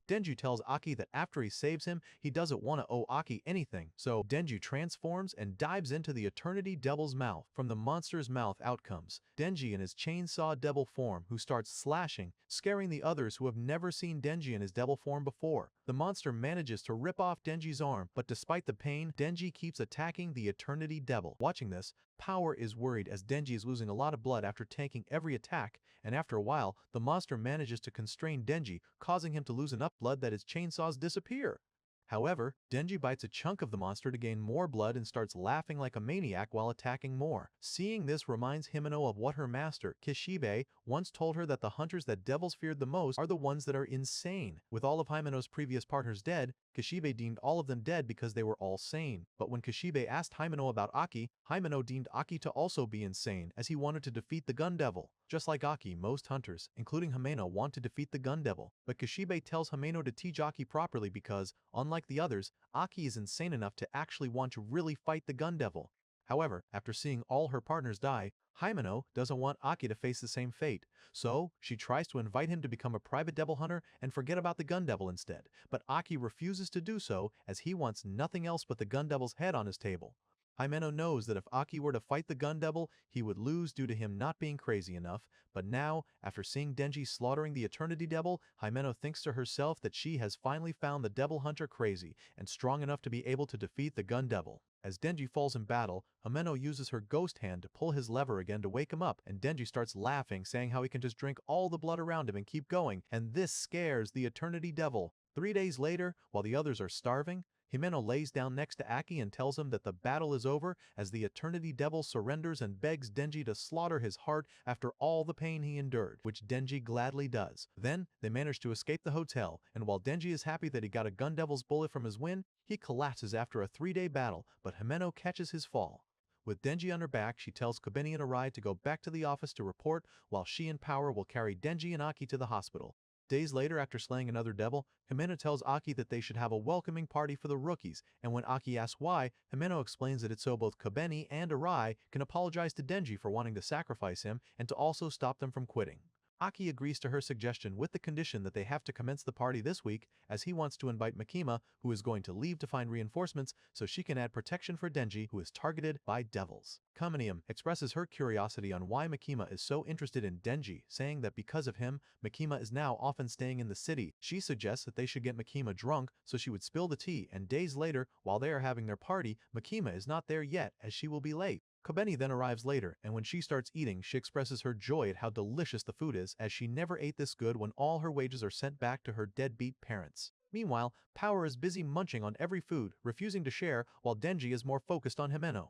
Denji tells Aki that after he saves him, he doesn't want to owe Aki anything, so Denji transforms and dives into the Eternity Devil's mouth. From the monster's mouth out comes Denji in his Chainsaw Devil form, who starts slashing, scaring the others who have never seen Denji in his devil form before. The monster manages to rip off Denji's arm, but despite the pain, Denji keeps attacking the Eternity Devil. Watching this, Power is worried as Denji is losing a lot of blood after tanking every attack, and after a while, the monster manages to constrain Denji, causing him to lose enough blood that his chainsaws disappear. However, Denji bites a chunk of the monster to gain more blood and starts laughing like a maniac while attacking more. Seeing this reminds Himeno of what her master, Kishibe, once told her that the hunters that devils feared the most are the ones that are insane. With all of Himeno's previous partners dead, Kishibe deemed all of them dead because they were all sane. But when Kishibe asked Himeno about Aki, Himeno deemed Aki to also be insane, as he wanted to defeat the gun devil. Just like Aki, most hunters, including Himeno, want to defeat the gun devil. But Kishibe tells Himeno to teach Aki properly because, unlike the others, Aki is insane enough to actually want to really fight the gun devil. However, after seeing all her partners die, Himeno doesn't want Aki to face the same fate, so she tries to invite him to become a private devil hunter and forget about the gun devil instead. But Aki refuses to do so as he wants nothing else but the gun devil's head on his table. Himeno knows that if Aki were to fight the gun devil, he would lose due to him not being crazy enough, but now, after seeing Denji slaughtering the Eternity Devil, Himeno thinks to herself that she has finally found the devil hunter crazy and strong enough to be able to defeat the gun devil. As Denji falls in battle, Himeno uses her ghost hand to pull his lever again to wake him up, and Denji starts laughing, saying how he can just drink all the blood around him and keep going, and this scares the Eternity Devil. 3 days later, while the others are starving, Himeno lays down next to Aki and tells him that the battle is over as the Eternity Devil surrenders and begs Denji to slaughter his heart after all the pain he endured, which Denji gladly does. Then, they manage to escape the hotel, and while Denji is happy that he got a gun devil's bullet from his win, he collapses after a 3-day battle, but Himeno catches his fall. With Denji on her back, she tells Kobeni and Arai to go back to the office to report, while she and Power will carry Denji and Aki to the hospital. Days later, after slaying another devil, Himeno tells Aki that they should have a welcoming party for the rookies, and when Aki asks why, Himeno explains that it's so both Kobeni and Arai can apologize to Denji for wanting to sacrifice him and to also stop them from quitting. Aki agrees to her suggestion with the condition that they have to commence the party this week, as he wants to invite Makima, who is going to leave to find reinforcements so she can add protection for Denji, who is targeted by devils. Kaminium expresses her curiosity on why Makima is so interested in Denji, saying that because of him, Makima is now often staying in the city. She suggests that they should get Makima drunk so she would spill the tea, and days later, while they are having their party, Makima is not there yet as she will be late. Kobeni then arrives later, and when she starts eating, she expresses her joy at how delicious the food is, as she never ate this good when all her wages are sent back to her deadbeat parents. Meanwhile, Power is busy munching on every food, refusing to share, while Denji is more focused on Himeno.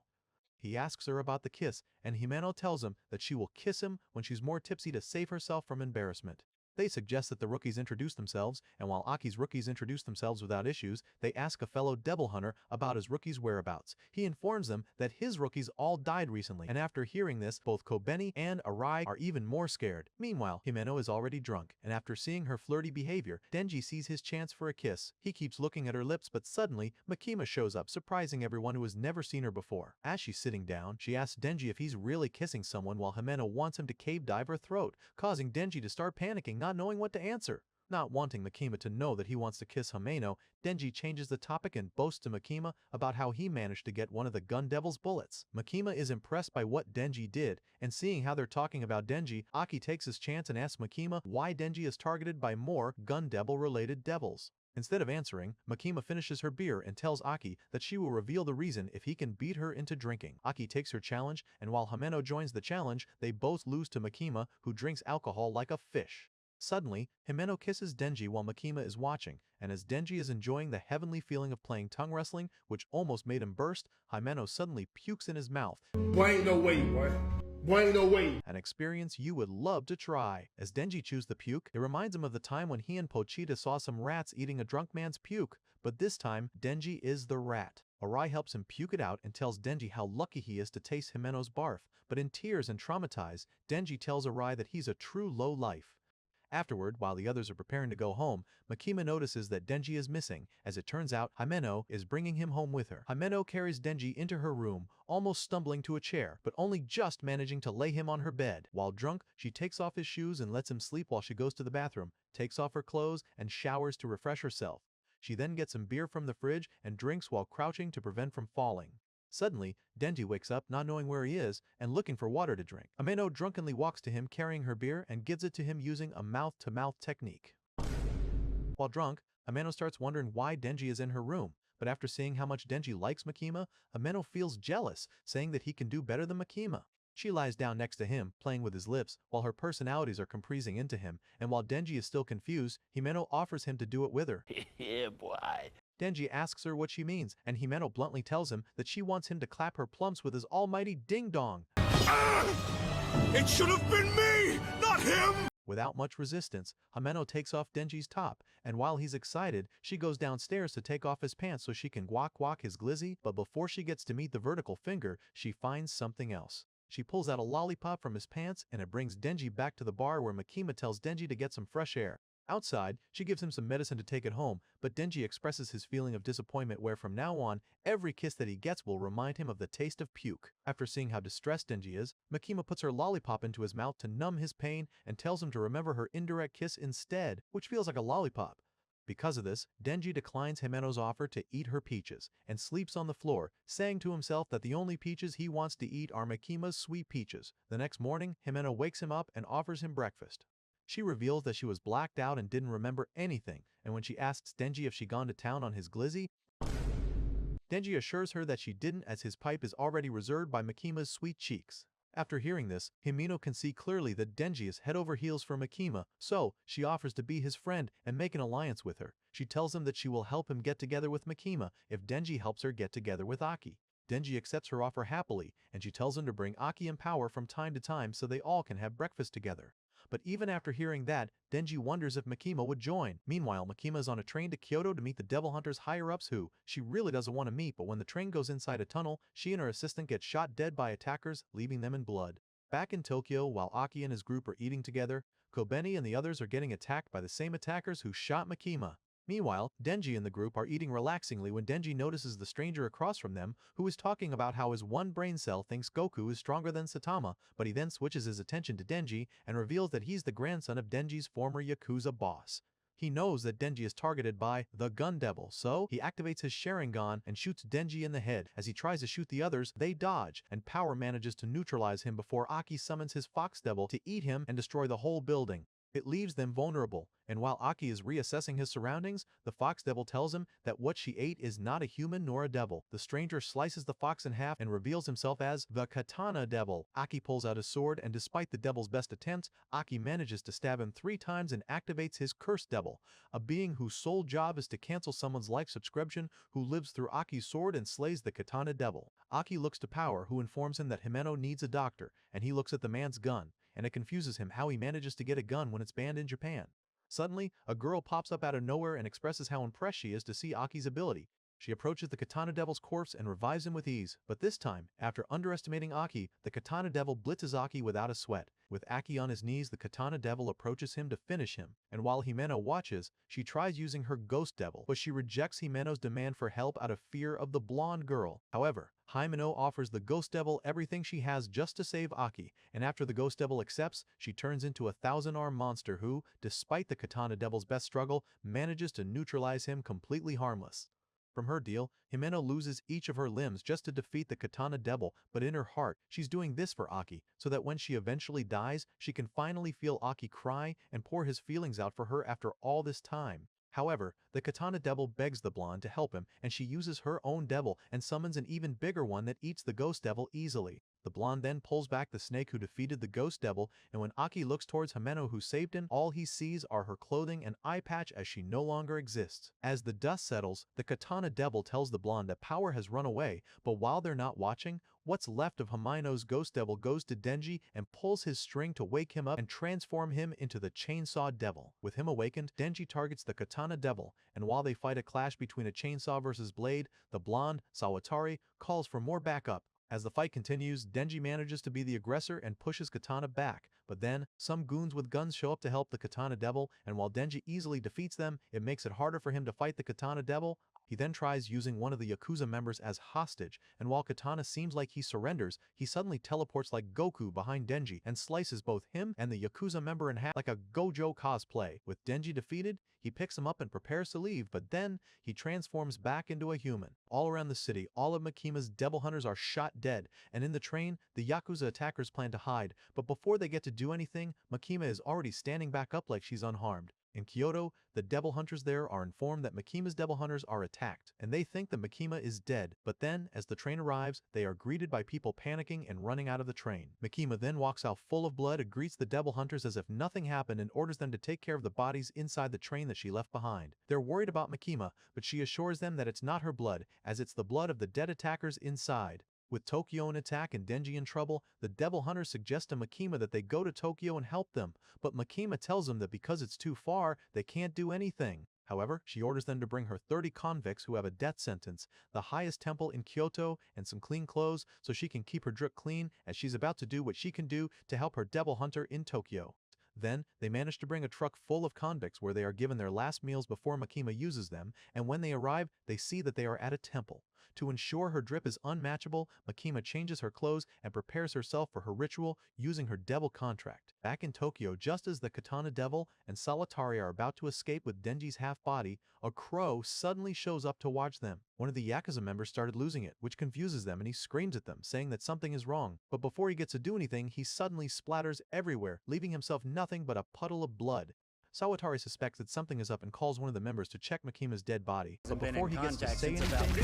He asks her about the kiss, and Himeno tells him that she will kiss him when she's more tipsy to save herself from embarrassment. They suggest that the rookies introduce themselves, and while Aki's rookies introduce themselves without issues, they ask a fellow devil hunter about his rookie's whereabouts. He informs them that his rookies all died recently, and after hearing this, both Kobeni and Arai are even more scared. Meanwhile, Himeno is already drunk, and after seeing her flirty behavior, Denji sees his chance for a kiss. He keeps looking at her lips, but suddenly, Makima shows up, surprising everyone who has never seen her before. As she's sitting down, she asks Denji if he's really kissing someone while Himeno wants him to cave dive her throat, causing Denji to start panicking, not knowing what to answer. Not wanting Makima to know that he wants to kiss Himeno, Denji changes the topic and boasts to Makima about how he managed to get one of the gun devil's bullets. Makima is impressed by what Denji did, and seeing how they're talking about Denji, Aki takes his chance and asks Makima why Denji is targeted by more gun devil-related devils. Instead of answering, Makima finishes her beer and tells Aki that she will reveal the reason if he can beat her into drinking. Aki takes her challenge, and while Himeno joins the challenge, they both lose to Makima, who drinks alcohol like a fish. Suddenly, Himeno kisses Denji while Makima is watching, and as Denji is enjoying the heavenly feeling of playing tongue wrestling, which almost made him burst, Himeno suddenly pukes in his mouth. Boy, ain't no way, boy. Boy, ain't no way. An experience you would love to try. As Denji chews the puke, it reminds him of the time when he and Pochita saw some rats eating a drunk man's puke, but this time, Denji is the rat. Arai helps him puke it out and tells Denji how lucky he is to taste Himeno's barf, but in tears and traumatized, Denji tells Arai that he's a true low-life. Afterward, while the others are preparing to go home, Makima notices that Denji is missing. As it turns out, Himeno is bringing him home with her. Himeno carries Denji into her room, almost stumbling to a chair, but only just managing to lay him on her bed. While drunk, she takes off his shoes and lets him sleep while she goes to the bathroom, takes off her clothes, and showers to refresh herself. She then gets some beer from the fridge and drinks while crouching to prevent from falling. Suddenly, Denji wakes up not knowing where he is and looking for water to drink. Himeno drunkenly walks to him carrying her beer and gives it to him using a mouth-to-mouth technique. While drunk, Himeno starts wondering why Denji is in her room, but after seeing how much Denji likes Makima, Himeno feels jealous, saying that he can do better than Makima. She lies down next to him, playing with his lips, while her personalities are compressing into him, and while Denji is still confused, Himeno offers him to do it with her. Yeah, boy. Denji asks her what she means, and Himeno bluntly tells him that she wants him to clap her plumps with his almighty ding-dong. It should have been me, not him! Without much resistance, Himeno takes off Denji's top, and while he's excited, she goes downstairs to take off his pants so she can guac his glizzy, but before she gets to meet the vertical finger, she finds something else. She pulls out a lollipop from his pants, and it brings Denji back to the bar where Makima tells Denji to get some fresh air. Outside, she gives him some medicine to take it home, but Denji expresses his feeling of disappointment where from now on, every kiss that he gets will remind him of the taste of puke. After seeing how distressed Denji is, Makima puts her lollipop into his mouth to numb his pain and tells him to remember her indirect kiss instead, which feels like a lollipop. Because of this, Denji declines Himeno's offer to eat her peaches and sleeps on the floor, saying to himself that the only peaches he wants to eat are Makima's sweet peaches. The next morning, Himeno wakes him up and offers him breakfast. She reveals that she was blacked out and didn't remember anything, and when she asks Denji if she'd gone to town on his glizzy, Denji assures her that she didn't as his pipe is already reserved by Makima's sweet cheeks. After hearing this, Himeno can see clearly that Denji is head over heels for Makima, so she offers to be his friend and make an alliance with her. She tells him that she will help him get together with Makima if Denji helps her get together with Aki. Denji accepts her offer happily, and she tells him to bring Aki and Power from time to time so they all can have breakfast together. But even after hearing that, Denji wonders if Makima would join. Meanwhile, Makima is on a train to Kyoto to meet the Devil Hunters higher-ups who she really doesn't want to meet, but when the train goes inside a tunnel, she and her assistant get shot dead by attackers, leaving them in blood. Back in Tokyo, while Aki and his group are eating together, Kobeni and the others are getting attacked by the same attackers who shot Makima. Meanwhile, Denji and the group are eating relaxingly when Denji notices the stranger across from them, who is talking about how his one brain cell thinks Goku is stronger than Saitama, but he then switches his attention to Denji and reveals that he's the grandson of Denji's former Yakuza boss. He knows that Denji is targeted by the Gun Devil, so he activates his Sharingan and shoots Denji in the head. As he tries to shoot the others, they dodge, and Power manages to neutralize him before Aki summons his Fox Devil to eat him and destroy the whole building. It leaves them vulnerable, and while Aki is reassessing his surroundings, the Fox Devil tells him that what she ate is not a human nor a devil. The stranger slices the fox in half and reveals himself as the Katana Devil. Aki pulls out his sword, and despite the devil's best attempts, Aki manages to stab him 3 times and activates his Cursed Devil, a being whose sole job is to cancel someone's life subscription who lives through Aki's sword and slays the Katana Devil. Aki looks to Power, who informs him that Himeno needs a doctor, and he looks at the man's gun, and it confuses him how he manages to get a gun when it's banned in Japan. Suddenly, a girl pops up out of nowhere and expresses how impressed she is to see Aki's ability. She approaches the Katana Devil's corpse and revives him with ease, but this time, after underestimating Aki, the Katana Devil blitzes Aki without a sweat. With Aki on his knees, the Katana Devil approaches him to finish him, and while Himeno watches, she tries using her Ghost Devil, but she rejects Himeno's demand for help out of fear of the blonde girl. However, Himeno offers the Ghost Devil everything she has just to save Aki, and after the Ghost Devil accepts, she turns into a 1,000-arm monster who, despite the Katana Devil's best struggle, manages to neutralize him completely harmless. From her deal, Himeno loses each of her limbs just to defeat the Katana Devil, but in her heart, she's doing this for Aki, so that when she eventually dies, she can finally feel Aki cry and pour his feelings out for her after all this time. However, the Katana Devil begs the blonde to help him, and she uses her own devil and summons an even bigger one that eats the Ghost Devil easily. The blonde then pulls back the snake who defeated the Ghost Devil, and when Aki looks towards Himeno who saved him, all he sees are her clothing and eye patch as she no longer exists. As the dust settles, the Katana Devil tells the blonde that Power has run away, but while they're not watching, what's left of Himeno's Ghost Devil goes to Denji and pulls his string to wake him up and transform him into the Chainsaw Devil. With him awakened, Denji targets the Katana Devil, and while they fight a clash between a chainsaw versus blade, the blonde, Sawatari, calls for more backup. As the fight continues, Denji manages to be the aggressor and pushes Katana back, but then some goons with guns show up to help the Katana Devil, and while Denji easily defeats them, it makes it harder for him to fight the Katana Devil. He then tries using one of the Yakuza members as hostage, and while Katana seems like he surrenders, he suddenly teleports like Goku behind Denji and slices both him and the Yakuza member in half like a Gojo cosplay. With Denji defeated, he picks him up and prepares to leave, but then he transforms back into a human. All around the city, all of Makima's devil hunters are shot dead, and in the train, the Yakuza attackers plan to hide, but before they get to do anything, Makima is already standing back up like she's unharmed. In Kyoto, the devil hunters there are informed that Makima's devil hunters are attacked, and they think that Makima is dead, but then, as the train arrives, they are greeted by people panicking and running out of the train. Makima then walks out full of blood and greets the devil hunters as if nothing happened and orders them to take care of the bodies inside the train that she left behind. They're worried about Makima, but she assures them that it's not her blood, as it's the blood of the dead attackers inside. With Tokyo in attack and Denji in trouble, the devil hunters suggest to Makima that they go to Tokyo and help them, but Makima tells them that because it's too far, they can't do anything. However, she orders them to bring her 30 convicts who have a death sentence, the highest temple in Kyoto, and some clean clothes so she can keep her drip clean, as she's about to do what she can do to help her devil hunter in Tokyo. Then, they manage to bring a truck full of convicts where they are given their last meals before Makima uses them, and when they arrive, they see that they are at a temple. To ensure her drip is unmatchable, Makima changes her clothes and prepares herself for her ritual using her devil contract. Back in Tokyo, just as the Katana Devil and Sawatari are about to escape with Denji's half-body, a crow suddenly shows up to watch them. One of the Yakuza members started losing it, which confuses them, and he screams at them, saying that something is wrong. But before he gets to do anything, he suddenly splatters everywhere, leaving himself nothing but a puddle of blood. Sawatari suspects that something is up and calls one of the members to check Makima's dead body, but before he gets to say anything, he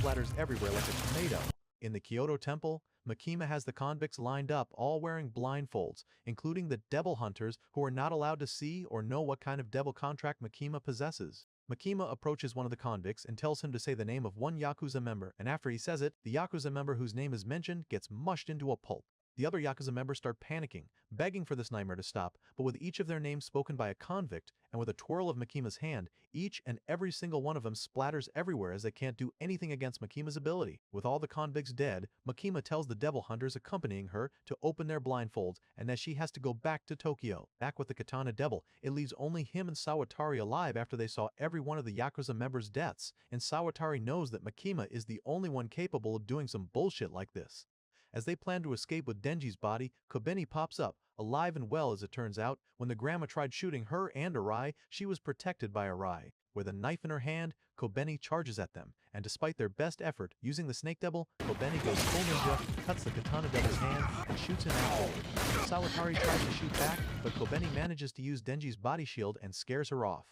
splatters everywhere like a tomato. In the Kyoto temple, Makima has the convicts lined up, all wearing blindfolds, including the devil hunters who are not allowed to see or know what kind of devil contract Makima possesses. Makima approaches one of the convicts and tells him to say the name of one Yakuza member, and after he says it, the Yakuza member whose name is mentioned gets mushed into a pulp. The other Yakuza members start panicking, begging for this nightmare to stop, but with each of their names spoken by a convict, and with a twirl of Makima's hand, each and every single one of them splatters everywhere as they can't do anything against Makima's ability. With all the convicts dead, Makima tells the devil hunters accompanying her to open their blindfolds, and that she has to go back to Tokyo. Back with the Katana Devil, it leaves only him and Sawatari alive after they saw every one of the Yakuza members' deaths, and Sawatari knows that Makima is the only one capable of doing some bullshit like this. As they plan to escape with Denji's body, Kobeni pops up, alive and well as it turns out. When the grandma tried shooting her and Arai, she was protected by Arai. With a knife in her hand, Kobeni charges at them, and despite their best effort, using the Snake Devil, Kobeni goes full ninja, cuts the Katana Devil's hand, and shoots him afterward. Sawatari tries to shoot back, but Kobeni manages to use Denji's body shield and scares her off.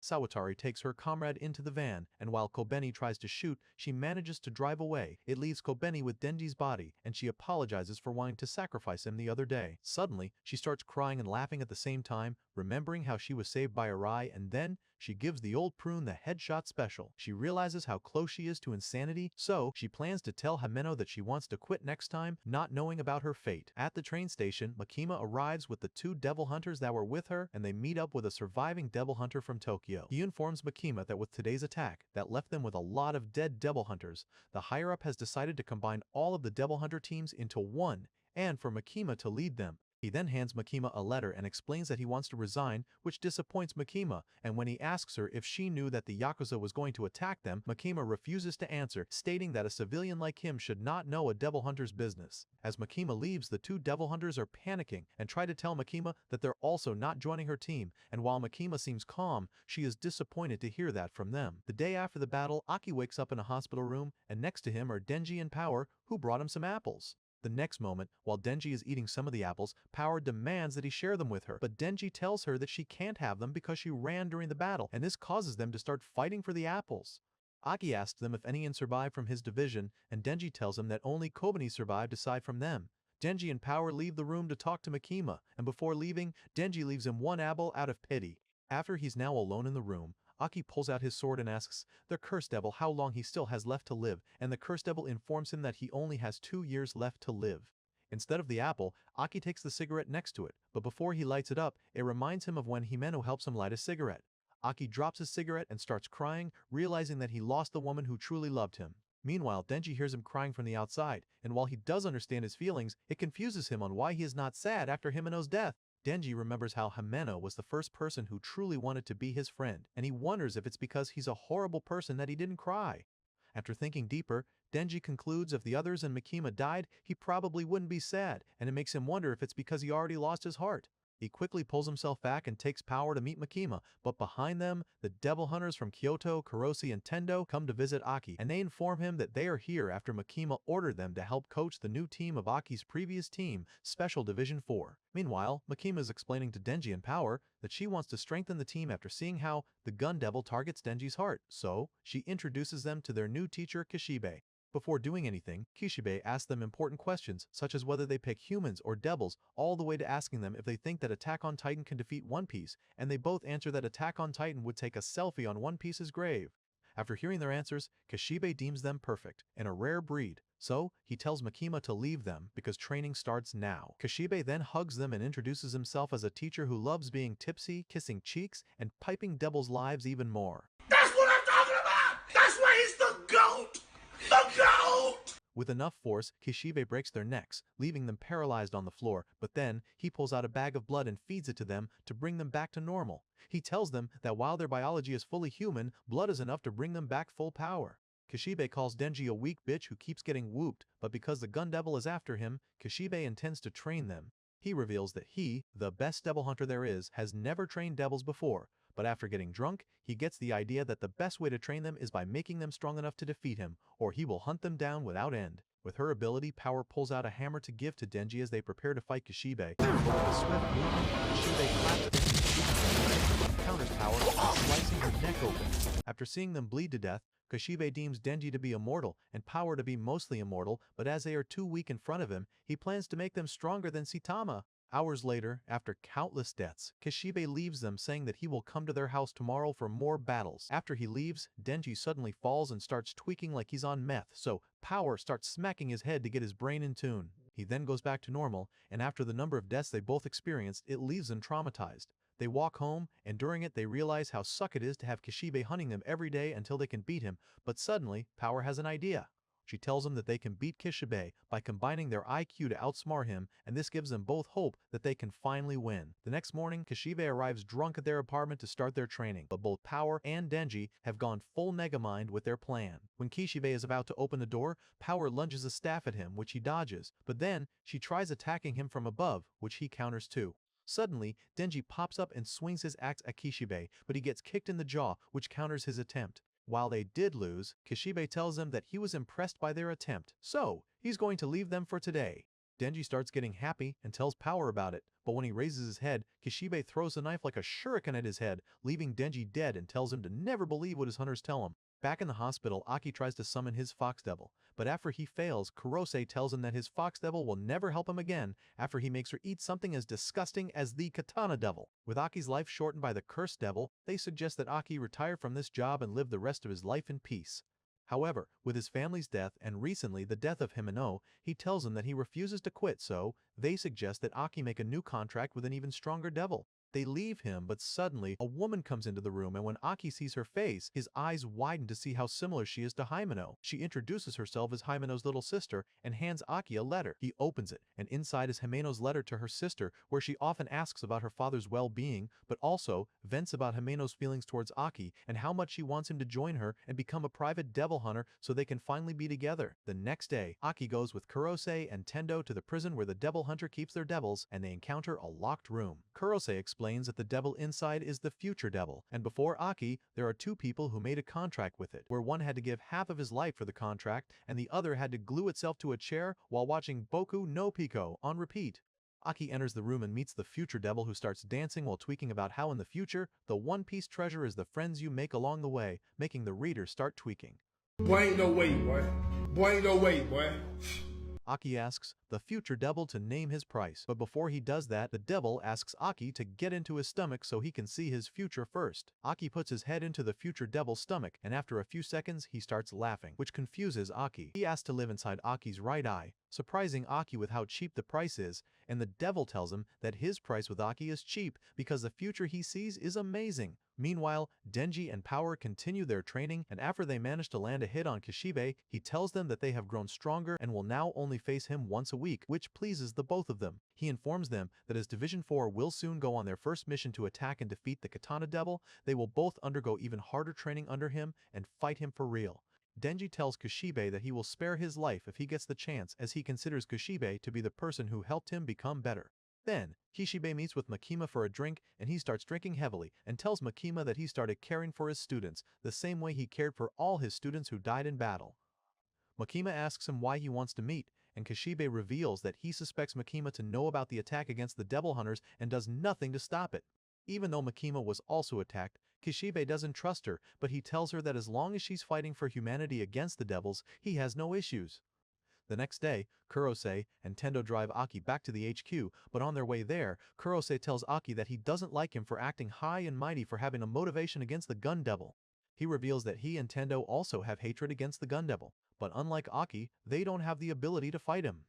Sawatari takes her comrade into the van, and while Kobeni tries to shoot, she manages to drive away. It leaves Kobeni with Denji's body, and she apologizes for wanting to sacrifice him the other day. Suddenly, she starts crying and laughing at the same time, remembering how she was saved by Arai, and then she gives the old prune the headshot special. She realizes how close she is to insanity, so she plans to tell Himeno that she wants to quit next time, not knowing about her fate. At the train station, Makima arrives with the two devil hunters that were with her, and they meet up with a surviving devil hunter from Tokyo. He informs Makima that with today's attack, that left them with a lot of dead devil hunters, the higher-up has decided to combine all of the devil hunter teams into one, and for Makima to lead them. He then hands Makima a letter and explains that he wants to resign, which disappoints Makima, and when he asks her if she knew that the Yakuza was going to attack them, Makima refuses to answer, stating that a civilian like him should not know a devil hunter's business. As Makima leaves, the two devil hunters are panicking and try to tell Makima that they're also not joining her team, and while Makima seems calm, she is disappointed to hear that from them. The day after the battle, Aki wakes up in a hospital room, and next to him are Denji and Power, who brought him some apples. The next moment, while Denji is eating some of the apples, Power demands that he share them with her, but Denji tells her that she can't have them because she ran during the battle, and this causes them to start fighting for the apples. Aki asks them if anyone survived from his division, and Denji tells him that only Kobeni survived aside from them. Denji and Power leave the room to talk to Makima, and before leaving, Denji leaves him one apple out of pity. After he's now alone in the room, Aki pulls out his sword and asks the Cursed Devil how long he still has left to live, and the Cursed Devil informs him that he only has 2 years left to live. Instead of the apple, Aki takes the cigarette next to it, but before he lights it up, it reminds him of when Himeno helps him light a cigarette. Aki drops his cigarette and starts crying, realizing that he lost the woman who truly loved him. Meanwhile, Denji hears him crying from the outside, and while he does understand his feelings, it confuses him on why he is not sad after Himeno's death. Denji remembers how Himeno was the first person who truly wanted to be his friend, and he wonders if it's because he's a horrible person that he didn't cry. After thinking deeper, Denji concludes if the others and Makima died, he probably wouldn't be sad, and it makes him wonder if it's because he already lost his heart. He quickly pulls himself back and takes Power to meet Makima, but behind them, the devil hunters from Kyoto, Kuroshi, and Tendo come to visit Aki, and they inform him that they are here after Makima ordered them to help coach the new team of Aki's previous team, Special Division 4. Meanwhile, Makima is explaining to Denji and Power that she wants to strengthen the team after seeing how the gun devil targets Denji's heart, so she introduces them to their new teacher, Kishibe. Before doing anything, Kishibe asks them important questions, such as whether they pick humans or devils, all the way to asking them if they think that Attack on Titan can defeat One Piece, and they both answer that Attack on Titan would take a selfie on One Piece's grave. After hearing their answers, Kishibe deems them perfect, and a rare breed. So, he tells Makima to leave them because training starts now. Kishibe then hugs them and introduces himself as a teacher who loves being tipsy, kissing cheeks, and piping devils' lives even more. That's what I'm talking about! That's why he's the GOAT! The GOAT! With enough force, Kishibe breaks their necks, leaving them paralyzed on the floor, but then he pulls out a bag of blood and feeds it to them to bring them back to normal. He tells them that while their biology is fully human, blood is enough to bring them back full power. Kishibe calls Denji a weak bitch who keeps getting whooped, but because the gun devil is after him, Kishibe intends to train them. He reveals that he, the best devil hunter there is, has never trained devils before, but after getting drunk, he gets the idea that the best way to train them is by making them strong enough to defeat him, or he will hunt them down without end. With her ability, Power pulls out a hammer to give to Denji as they prepare to fight Kishibe, but with a swift movement, Kishibe claps Denji's cheek, counters Power, slicing her neck open. After seeing them bleed to death, Kishibe deems Denji to be immortal and Power to be mostly immortal, but as they are too weak in front of him, he plans to make them stronger than Saitama. Hours later, after countless deaths, Kishibe leaves them saying that he will come to their house tomorrow for more battles. After he leaves, Denji suddenly falls and starts tweaking like he's on meth, so Power starts smacking his head to get his brain in tune. He then goes back to normal, and after the number of deaths they both experienced, it leaves them traumatized. They walk home, and during it they realize how suck it is to have Kishibe hunting them every day until they can beat him, but suddenly, Power has an idea. She tells him that they can beat Kishibe by combining their IQ to outsmart him, and this gives them both hope that they can finally win. The next morning, Kishibe arrives drunk at their apartment to start their training, but both Power and Denji have gone full Megamind with their plan. When Kishibe is about to open the door, Power lunges a staff at him, which he dodges, but then she tries attacking him from above, which he counters too. Suddenly, Denji pops up and swings his axe at Kishibe, but he gets kicked in the jaw, which counters his attempt. While they did lose, Kishibe tells them that he was impressed by their attempt, so he's going to leave them for today. Denji starts getting happy and tells Power about it, but when he raises his head, Kishibe throws a knife like a shuriken at his head, leaving Denji dead and tells him to never believe what his hunters tell him. Back in the hospital, Aki tries to summon his Fox Devil, but after he fails, Kurose tells him that his Fox Devil will never help him again after he makes her eat something as disgusting as the Katana Devil. With Aki's life shortened by the Cursed Devil, they suggest that Aki retire from this job and live the rest of his life in peace. However, with his family's death and recently the death of Himeno, he tells them that he refuses to quit, so they suggest that Aki make a new contract with an even stronger devil. They leave him, but suddenly, a woman comes into the room, and when Aki sees her face, his eyes widen to see how similar she is to Himeno. She introduces herself as Himeno's little sister and hands Aki a letter. He opens it, and inside is Himeno's letter to her sister, where she often asks about her father's well-being, but also vents about Himeno's feelings towards Aki and how much she wants him to join her and become a private devil hunter so they can finally be together. The next day, Aki goes with Kurose and Tendo to the prison where the devil hunter keeps their devils, and they encounter a locked room. Kurose explains that the devil inside is the future devil, and before Aki, there are two people who made a contract with it, where one had to give half of his life for the contract, and the other had to glue itself to a chair while watching Boku no Pico on repeat. Aki enters the room and meets the future devil, who starts dancing while tweaking about how in the future, the One Piece treasure is the friends you make along the way, making the reader start tweaking. Boy, ain't no way, boy. Boy, ain't no way, boy. Aki asks the future devil to name his price, but before he does that, the devil asks Aki to get into his stomach so he can see his future first. Aki puts his head into the future devil's stomach, and after a few seconds, he starts laughing, which confuses Aki. He asks to live inside Aki's right eye, surprising Aki with how cheap the price is, and the devil tells him that his price with Aki is cheap because the future he sees is amazing. Meanwhile, Denji and Power continue their training, and after they manage to land a hit on Kishibe, he tells them that they have grown stronger and will now only face him once a week, which pleases the both of them. He informs them that as Division 4 will soon go on their first mission to attack and defeat the Katana Devil, they will both undergo even harder training under him and fight him for real. Denji tells Kishibe that he will spare his life if he gets the chance, as he considers Kishibe to be the person who helped him become better. Then, Kishibe meets with Makima for a drink, and he starts drinking heavily and tells Makima that he started caring for his students the same way he cared for all his students who died in battle. Makima asks him why he wants to meet, and Kishibe reveals that he suspects Makima to know about the attack against the devil hunters and does nothing to stop it. Even though Makima was also attacked, Kishibe doesn't trust her, but he tells her that as long as she's fighting for humanity against the devils, he has no issues. The next day, Kurose and Tendo drive Aki back to the HQ, but on their way there, Kurose tells Aki that he doesn't like him for acting high and mighty for having a motivation against the Gun Devil. He reveals that he and Tendo also have hatred against the Gun Devil, but unlike Aki, they don't have the ability to fight him.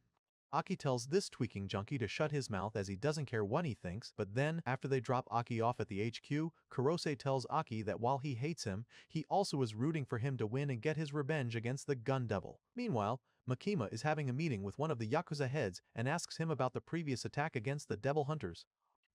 Aki tells this tweaking junkie to shut his mouth as he doesn't care what he thinks, but then, after they drop Aki off at the HQ, Kurose tells Aki that while he hates him, he also is rooting for him to win and get his revenge against the Gun Devil. Meanwhile, Makima is having a meeting with one of the Yakuza heads and asks him about the previous attack against the Devil Hunters.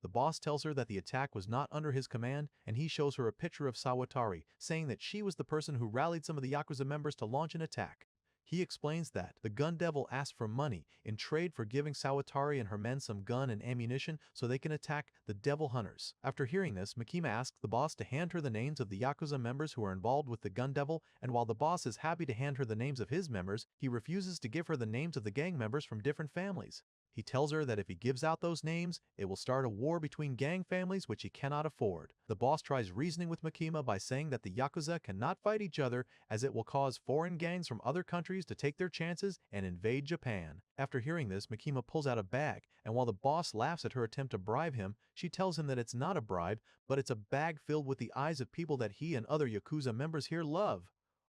The boss tells her that the attack was not under his command, and he shows her a picture of Sawatari, saying that she was the person who rallied some of the Yakuza members to launch an attack. He explains that the Gun Devil asked for money in trade for giving Sawatari and her men some gun and ammunition so they can attack the Devil Hunters. After hearing this, Makima asks the boss to hand her the names of the Yakuza members who are involved with the Gun Devil, and while the boss is happy to hand her the names of his members, he refuses to give her the names of the gang members from different families. He tells her that if he gives out those names, it will start a war between gang families which he cannot afford. The boss tries reasoning with Makima by saying that the Yakuza cannot fight each other as it will cause foreign gangs from other countries to take their chances and invade Japan. After hearing this, Makima pulls out a bag, and while the boss laughs at her attempt to bribe him, she tells him that it's not a bribe, but it's a bag filled with the eyes of people that he and other Yakuza members here love.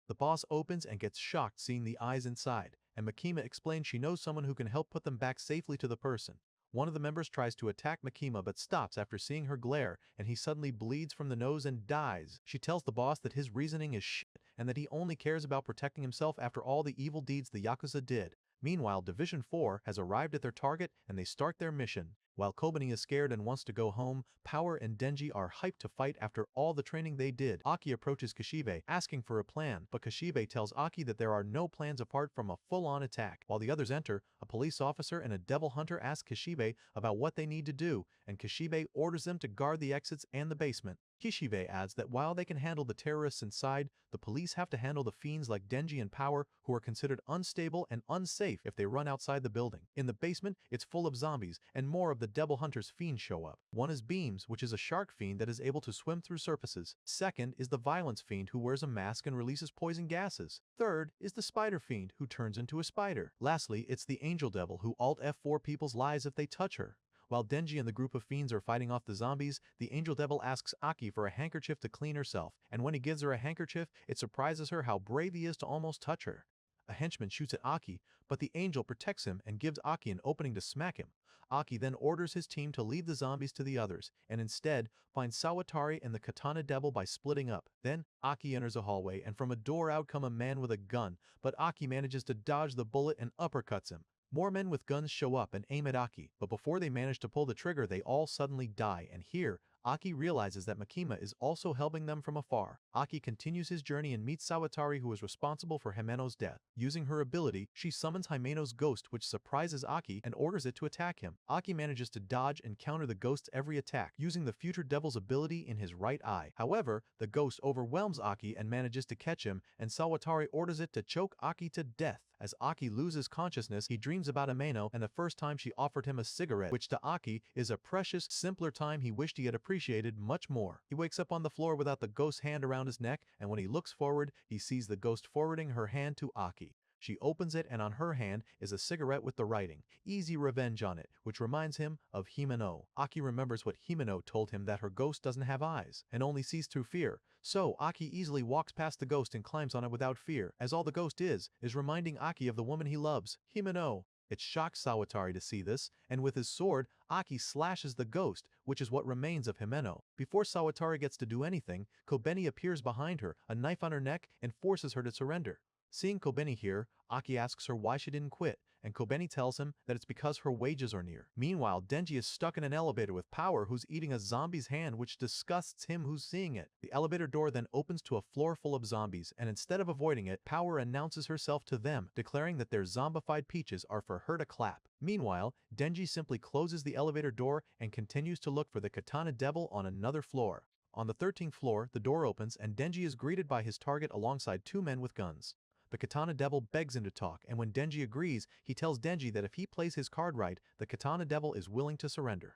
The boss opens and gets shocked seeing the eyes inside, and Makima explains she knows someone who can help put them back safely to the person. One of the members tries to attack Makima but stops after seeing her glare, and he suddenly bleeds from the nose and dies. She tells the boss that his reasoning is shit and that he only cares about protecting himself after all the evil deeds the Yakuza did. Meanwhile, Division 4 has arrived at their target and they start their mission. While Kobani is scared and wants to go home, Power and Denji are hyped to fight after all the training they did. Aki approaches Kishibe, asking for a plan, but Kishibe tells Aki that there are no plans apart from a full-on attack. While the others enter, a police officer and a devil hunter ask Kishibe about what they need to do, and Kishibe orders them to guard the exits and the basement. Kishibe adds that while they can handle the terrorists inside, the police have to handle the fiends like Denji and Power, who are considered unstable and unsafe if they run outside the building. In the basement, it's full of zombies, and more of the Devil Hunter's fiends show up. One is Beams, which is a shark fiend that is able to swim through surfaces. Second is the Violence Fiend, who wears a mask and releases poison gases. Third is the Spider Fiend, who turns into a spider. Lastly, it's the Angel Devil, who Alt F4 people's lives if they touch her. While Denji and the group of fiends are fighting off the zombies, the Angel Devil asks Aki for a handkerchief to clean herself, and when he gives her a handkerchief, it surprises her how brave he is to almost touch her. A henchman shoots at Aki, but the angel protects him and gives Aki an opening to smack him. Aki then orders his team to leave the zombies to the others, and instead finds Sawatari and the Katana Devil by splitting up. Then, Aki enters a hallway, and from a door out come a man with a gun, but Aki manages to dodge the bullet and uppercuts him. More men with guns show up and aim at Aki, but before they manage to pull the trigger, they all suddenly die, and here, Aki realizes that Makima is also helping them from afar. Aki continues his journey and meets Sawatari, who is responsible for Himeno's death. Using her ability, she summons Himeno's ghost, which surprises Aki and orders it to attack him. Aki manages to dodge and counter the ghost's every attack, using the future devil's ability in his right eye. However, the ghost overwhelms Aki and manages to catch him, and Sawatari orders it to choke Aki to death. As Aki loses consciousness, he dreams about Himeno and the first time she offered him a cigarette, which to Aki is a precious, simpler time he wished he had appreciated much more. He wakes up on the floor without the ghost's hand around his neck, and when he looks forward, he sees the ghost forwarding her hand to Aki. She opens it, and on her hand is a cigarette with the writing, "Easy Revenge" on it, which reminds him of Himeno. Aki remembers what Himeno told him, that her ghost doesn't have eyes and only sees through fear. So Aki easily walks past the ghost and climbs on it without fear, as all the ghost is reminding Aki of the woman he loves, Himeno. It shocks Sawatari to see this, and with his sword, Aki slashes the ghost, which is what remains of Himeno. Before Sawatari gets to do anything, Kobeni appears behind her, a knife on her neck, and forces her to surrender. Seeing Kobeni here, Aki asks her why she didn't quit, and Kobeni tells him that it's because her wages are near. Meanwhile, Denji is stuck in an elevator with Power, who's eating a zombie's hand, which disgusts him who's seeing it. The elevator door then opens to a floor full of zombies, and instead of avoiding it, Power announces herself to them, declaring that their zombified peaches are for her to clap. Meanwhile, Denji simply closes the elevator door and continues to look for the Katana Devil on another floor. On the 13th floor, the door opens and Denji is greeted by his target alongside two men with guns. The Katana Devil begs him to talk, and when Denji agrees, he tells Denji that if he plays his card right, the Katana Devil is willing to surrender.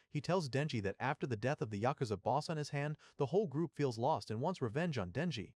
He tells Denji that after the death of the Yakuza boss on his hand, the whole group feels lost and wants revenge on Denji.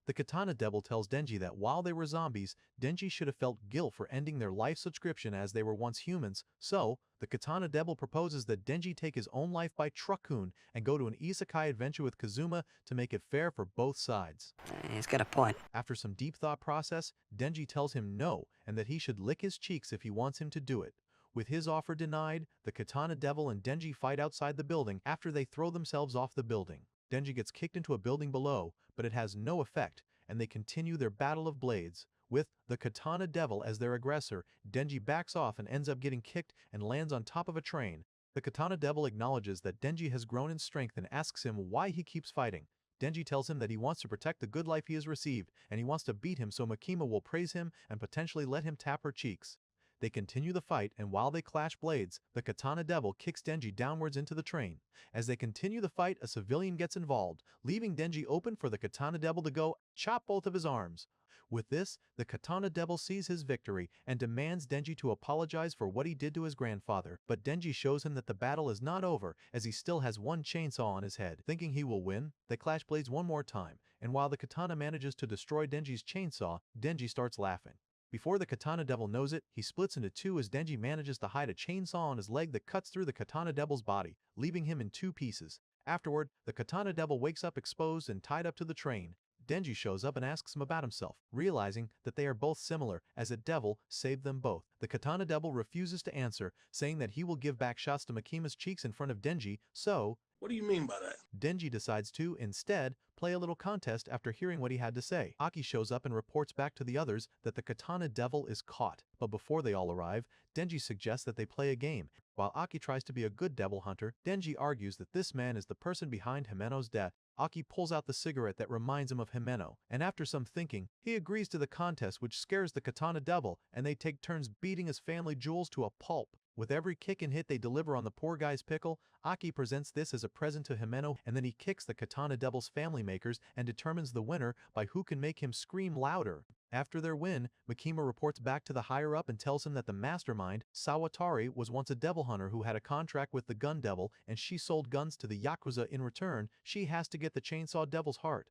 The Katana Devil tells Denji that while they were zombies, Denji should have felt guilt for ending their life subscription as they were once humans, so the Katana Devil proposes that Denji take his own life by Truckun and go to an isekai adventure with Kazuma to make it fair for both sides. He's got a point. After some deep thought process, Denji tells him no and that he should lick his cheeks if he wants him to do it. With his offer denied, the Katana Devil and Denji fight outside the building after they throw themselves off the building. Denji gets kicked into a building below, but it has no effect, and they continue their battle of blades. With the Katana Devil as their aggressor, Denji backs off and ends up getting kicked and lands on top of a train. The Katana Devil acknowledges that Denji has grown in strength and asks him why he keeps fighting. Denji tells him that he wants to protect the good life he has received, and he wants to beat him so Makima will praise him and potentially let him tap her cheeks. They continue the fight, and while they clash blades, the Katana Devil kicks Denji downwards into the train. As they continue the fight, a civilian gets involved, leaving Denji open for the Katana Devil to go chop both of his arms. With this, the Katana Devil sees his victory and demands Denji to apologize for what he did to his grandfather, but Denji shows him that the battle is not over as he still has one chainsaw on his head. Thinking he will win, they clash blades one more time, and while the Katana manages to destroy Denji's chainsaw, Denji starts laughing. Before the Katana Devil knows it, he splits into two as Denji manages to hide a chainsaw on his leg that cuts through the Katana Devil's body, leaving him in two pieces. Afterward, the Katana Devil wakes up exposed and tied up to the train. Denji shows up and asks him about himself, realizing that they are both similar as a devil saved them both. The Katana Devil refuses to answer, saying that he will give back shots to Makima's cheeks in front of Denji, so What do you mean by that? Denji decides to, instead, play a little contest after hearing what he had to say. Aki shows up and reports back to the others that the Katana Devil is caught, but before they all arrive, Denji suggests that they play a game. While Aki tries to be a good devil hunter, Denji argues that this man is the person behind Himeno's death. Aki pulls out the cigarette that reminds him of Himeno, and after some thinking, he agrees to the contest, which scares the Katana Devil, and they take turns beating his family jewels to a pulp. With every kick and hit they deliver on the poor guy's pickle, Aki presents this as a present to Himeno, and then he kicks the Katana Devil's family makers and determines the winner by who can make him scream louder. After their win, Makima reports back to the higher-up and tells him that the mastermind, Sawatari, was once a devil hunter who had a contract with the Gun Devil, and she sold guns to the Yakuza. In return, she has to get the Chainsaw Devil's heart.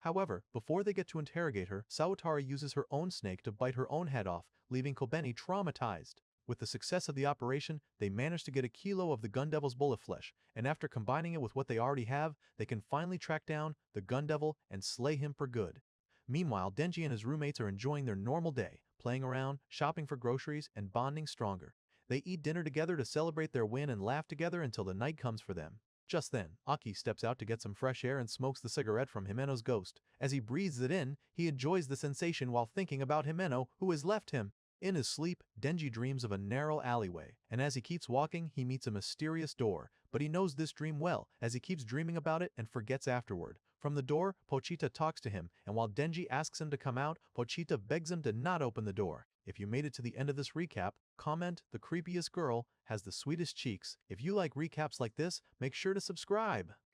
However, before they get to interrogate her, Sawatari uses her own snake to bite her own head off, leaving Kobeni traumatized. With the success of the operation, they manage to get a kilo of the Gun Devil's bullet flesh, and after combining it with what they already have, they can finally track down the Gun Devil and slay him for good. Meanwhile, Denji and his roommates are enjoying their normal day, playing around, shopping for groceries, and bonding stronger. They eat dinner together to celebrate their win and laugh together until the night comes for them. Just then, Aki steps out to get some fresh air and smokes the cigarette from Himeno's ghost. As he breathes it in, he enjoys the sensation while thinking about Himeno, who has left him. In his sleep, Denji dreams of a narrow alleyway, and as he keeps walking, he meets a mysterious door, but he knows this dream well, as he keeps dreaming about it and forgets afterward. From the door, Pochita talks to him, and while Denji asks him to come out, Pochita begs him to not open the door. If you made it to the end of this recap, comment, "The creepiest girl has the sweetest cheeks." If you like recaps like this, make sure to subscribe.